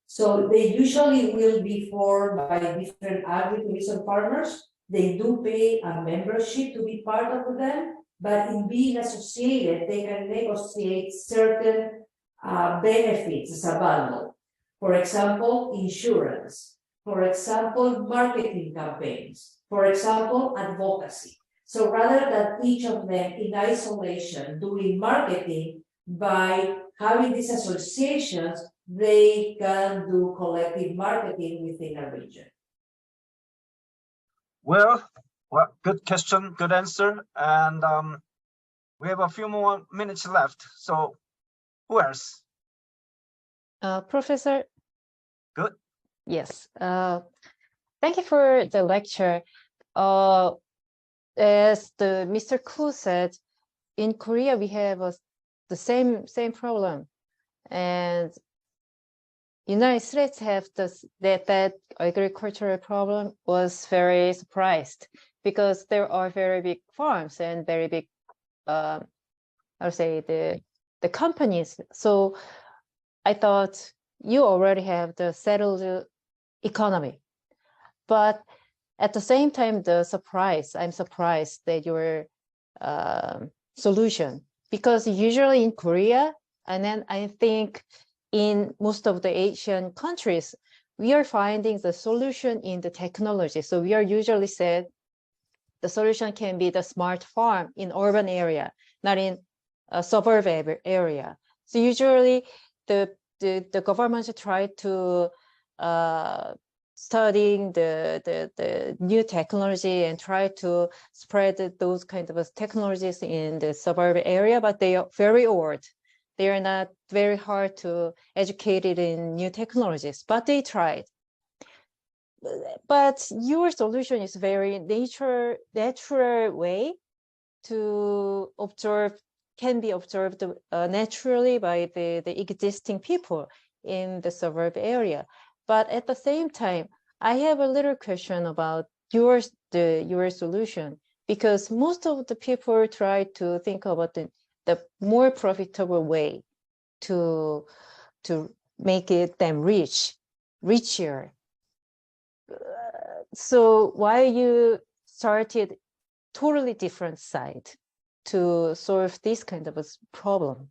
So they usually will be formed by different agritourism farmers. They do pay a membership to be part of them, but in being associated, they can negotiate certain benefits as a bundle. For example, insurance. For example, marketing campaigns. For example, advocacy. So rather than each of them in isolation doing marketing, by having these associations, they can do collective marketing within a region. Well, good question, good answer. And we have a few more minutes left. So who else? Professor. Good. Yes. Thank you for the lecture. As Mr. Koo said, in Korea we have the same problem, and United States have that agricultural problem. Was very surprised because there are very big farms and very big, I would say the companies. So I thought you already have the settled economy, but at the same time, I'm surprised that your solution, because usually in Korea, and then I think in most of the Asian countries, we are finding the solution in the technology. So we are usually said the solution can be the smart farm in urban area, not in a suburb area. So usually the governments try to studying the new technology and try to spread those kind of technologies in the suburb area, but they are very old. They are not very hard to educate it in new technologies, but they tried. But your solution is very natural way to observe, can be observed naturally by the existing people in the suburb area. But at the same time, I have a little question about your solution, because most of the people try to think about the more profitable way to make it them richer. So why you started totally different side to solve this kind of a problem?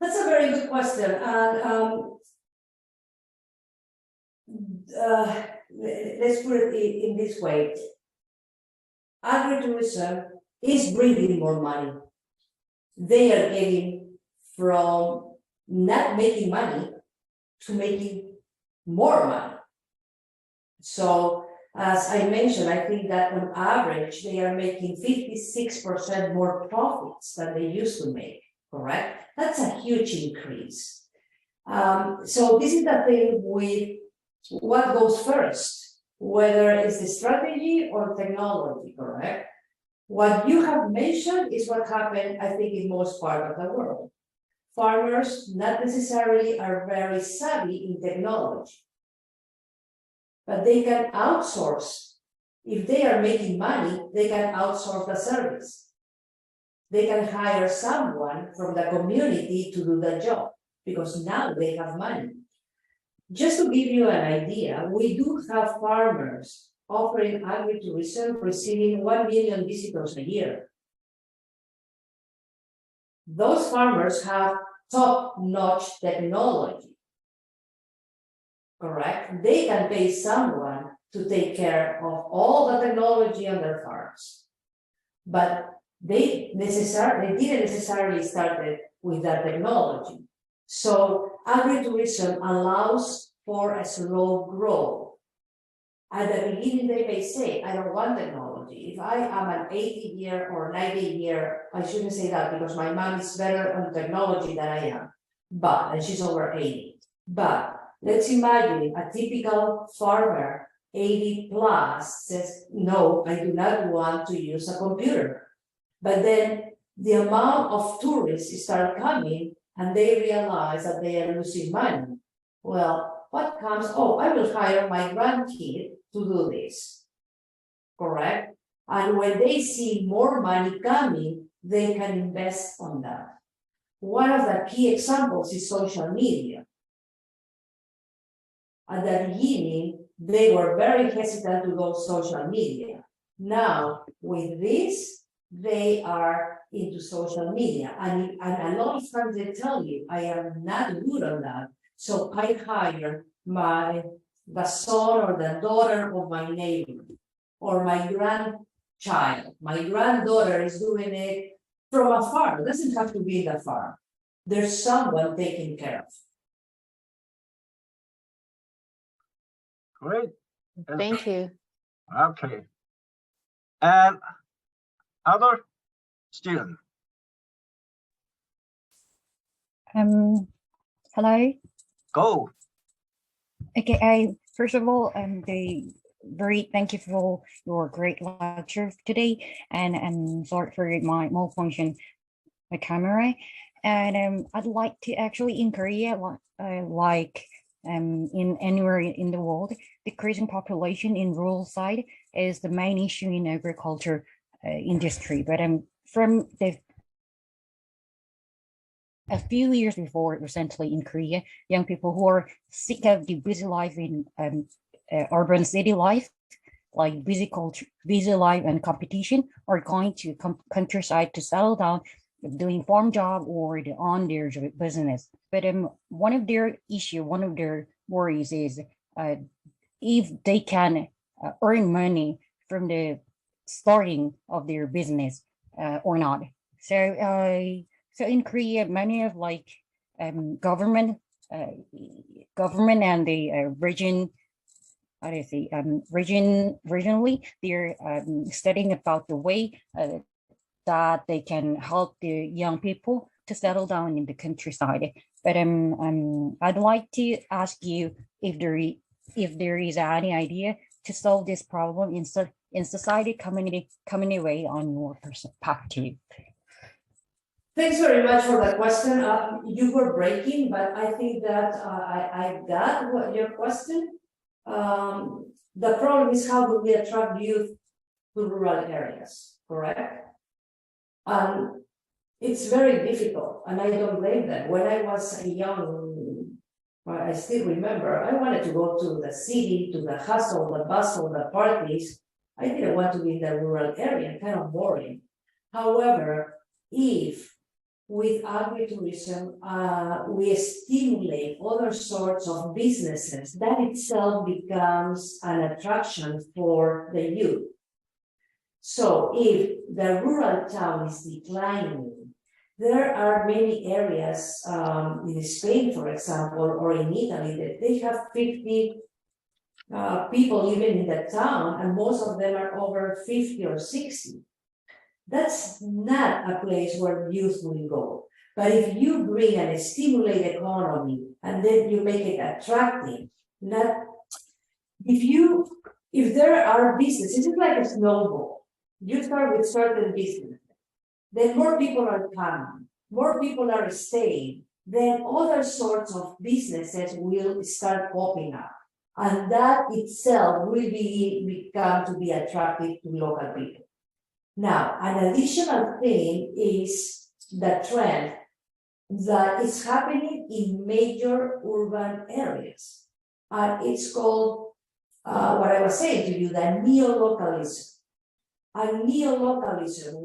That's a very good question. And let's put it in this way. Agritourism is bringing more money. They are getting from not making money to making more money. So as I mentioned, I think that on average, they are making 56% more profits than they used to make, correct? That's a huge increase. So this is the thing with what goes first, whether it's the strategy or technology, correct? What you have mentioned is what happened, I think, in most part of the world. Farmers not necessarily are very savvy in technology, but they can outsource. If they are making money, they can outsource the service. They can hire someone from the community to do the job because now they have money. Just to give you an idea, we do have farmers offering agritourism receiving 1 million visitors a year. Those farmers have top-notch technology, correct? They can pay someone to take care of all the technology on their farms. But they didn't necessarily start with that technology. So agritourism allows for a slow growth. At the beginning, they may say, I don't want technology. If I am an 80-year or 90-year, I shouldn't say that because my mom is better on technology than I am, and she's over 80. But let's imagine a typical farmer, 80 plus, says, no, I do not want to use a computer. But then the amount of tourists start coming and they realize that they are losing money. Well, what comes? Oh, I will hire my grandkid to do this, correct? And when they see more money coming, they can invest on that. One of the key examples is social media. At the beginning, they were very hesitant to go social media. Now, with this, they are into social media. And a lot of times they tell you, I am not good on that. So I hire the son or the daughter of my neighbor or my grandchild. My granddaughter is doing it from afar. It doesn't have to be the farm. There's someone taking care of. Great. Thank you. Okay. And other student. Hello. Go. Okay. First of all, very thank you for your great lecture today, and I'm sorry for my malfunction, my camera, and I'd like to actually in Korea, in anywhere in the world, decreasing population in rural side is the main issue in agriculture industry. But from a few years before, recently in Korea, young people who are sick of the busy life in urban city life, like busy life and competition, are going to countryside to settle down doing farm job or on their business. But one of their worries is if they can earn money from the starting of their business or not. So so in Korea, many of like government and the region, how do you say, regionally, they're studying about the way that they can help the young people to settle down in the countryside. But I'd like to ask you if there is any idea to solve this problem in society, community way on your perspective. Thanks very much for that question. You were breaking, but I think that I got what your question. The problem is how do we attract youth to rural areas, correct? It's very difficult, and I don't blame them. When I was young, I still remember, I wanted to go to the city, to the hustle, the bustle, the parties. I didn't want to be in the rural area, kind of boring. However, if with agritourism, we stimulate other sorts of businesses, that itself becomes an attraction for the youth. So if the rural town is declining, there are many areas in Spain, for example, or in Italy, that they have 50 people living in the town, and most of them are over 50 or 60. That's not a place where youth will go. But if you bring and stimulate economy and then you make it attractive, if there are businesses, it's like a snowball. You start with certain business, then more people are coming, more people are staying, then other sorts of businesses will start popping up. And that itself will become to be attractive to local people. Now, an additional thing is the trend that is happening in major urban areas. And it's called, what I was saying to you, the neo-localism. And neo-localism,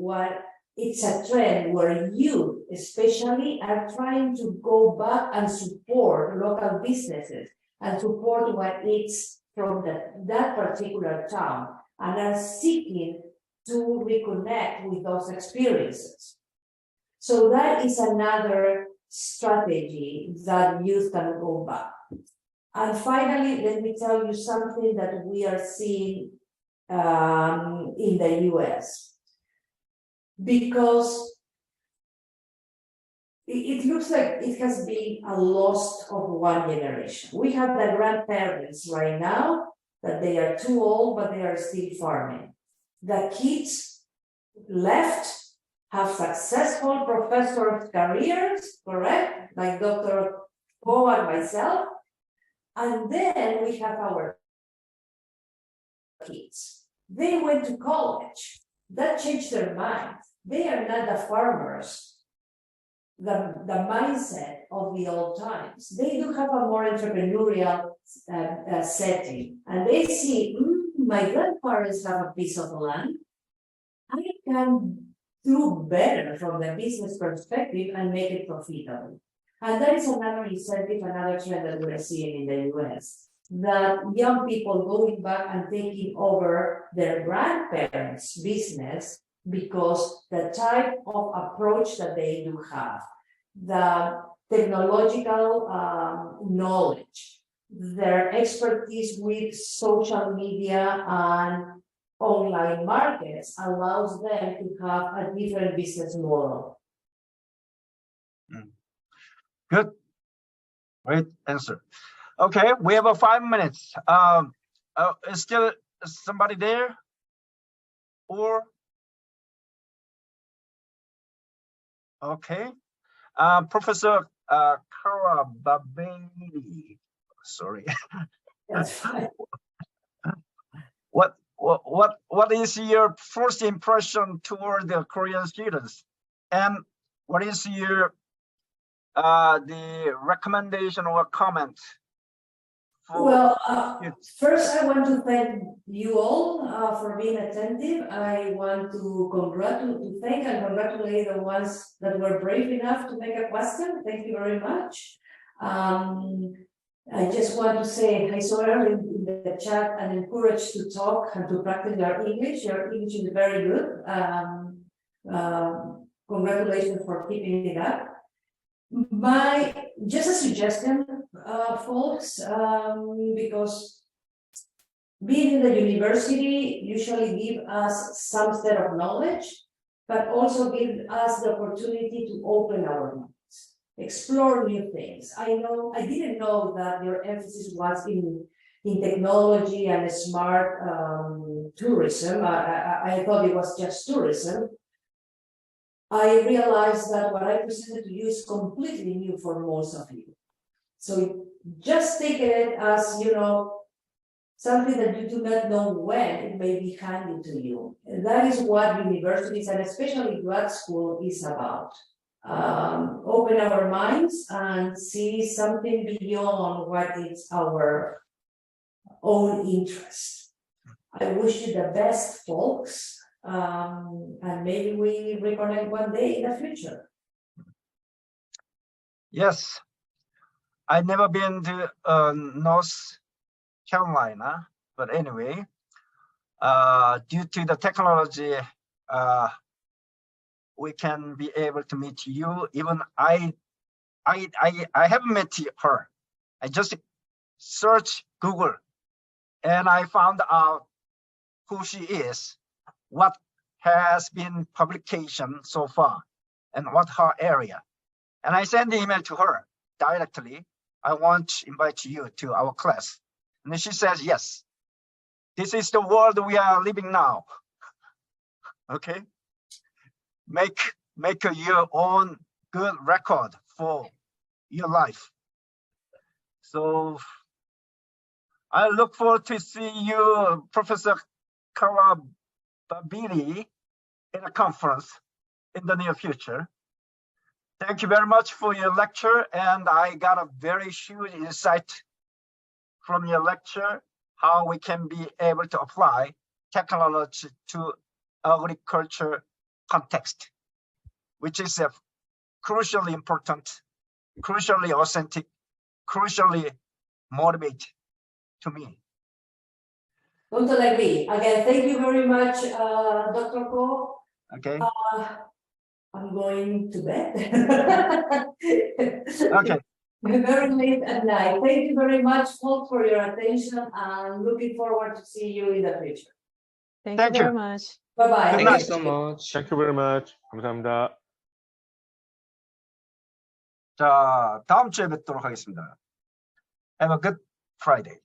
it's a trend where youth especially are trying to go back and support local businesses and support what it's from that particular town, and are seeking to reconnect with those experiences. So that is another strategy that youth can go back. And finally, let me tell you something that we are seeing in the US. Because it looks like it has been a loss of one generation. We have the grandparents right now that they are too old, but they are still farming. The kids left, have successful professor careers, correct? Like Dr. Poe and myself. And then we have our kids. They went to college. That changed their mind. They are not the farmers, the mindset of the old times. They do have a more entrepreneurial setting. And they see, my grandparents have a piece of land. I can do better from the business perspective and make it profitable. And that is another incentive, another trend that we're seeing in the US. That young people going back and taking over their grandparents' business because the type of approach that they do have, the technological knowledge, their expertise with social media and online markets allows them to have a different business model. Good, great answer. Okay, we have 5 minutes. Is still somebody there? Or okay, Professor Carla Babieri. Sorry. That's fine. What is your first impression toward the Korean students, and what is your the recommendation or comment Well, first I want to thank you all for being attentive. I want to thank and congratulate the ones that were brave enough to make a question. Thank you very much. I just want to say I saw earlier in the chat and encouraged to talk and to practice your English. Your English is very good. Congratulations for keeping it up. Just a suggestion, folks, because being in the university usually give us some set of knowledge, but also give us the opportunity to open our minds, explore new things. I didn't know that your emphasis was in technology and smart tourism. I thought it was just tourism. I realized that what I presented to you is completely new for most of you. So just take it as, something that you do not know when it may be handed to you. And that is what universities and especially grad school is about. Open our minds and see something beyond what is our own interest. I wish you the best, folks. And maybe we reconnect one day in the future. Yes, I've never been to North Carolina, but anyway, due to the technology, we can be able to meet you. Even I haven't met her. I just searched Google, and I found out who she is, what has been publication so far, and what her area. And I sent the email to her directly. I want to invite you to our class. And then she says, yes, this is the world we are living now. Okay, make your own good record for your life. So I look forward to see you, Professor Carla Babieri, in a conference in the near future. Thank you very much for your lecture, and I got a very huge insight from your lecture, how we can be able to apply technology to agriculture context, which is a crucially important, crucially authentic, crucially motivate to me. Totally agree. Again, thank you very much, Dr. Ko. Okay. I'm going to bed. Okay. Very late at night. Thank you very much, folks, for your attention, and looking forward to see you in the future. Thank you very much. Bye-bye. Thank you so much. Thank you very much. 감사합니다. 자, 다음 주에 뵙도록 하겠습니다. Have a good Friday.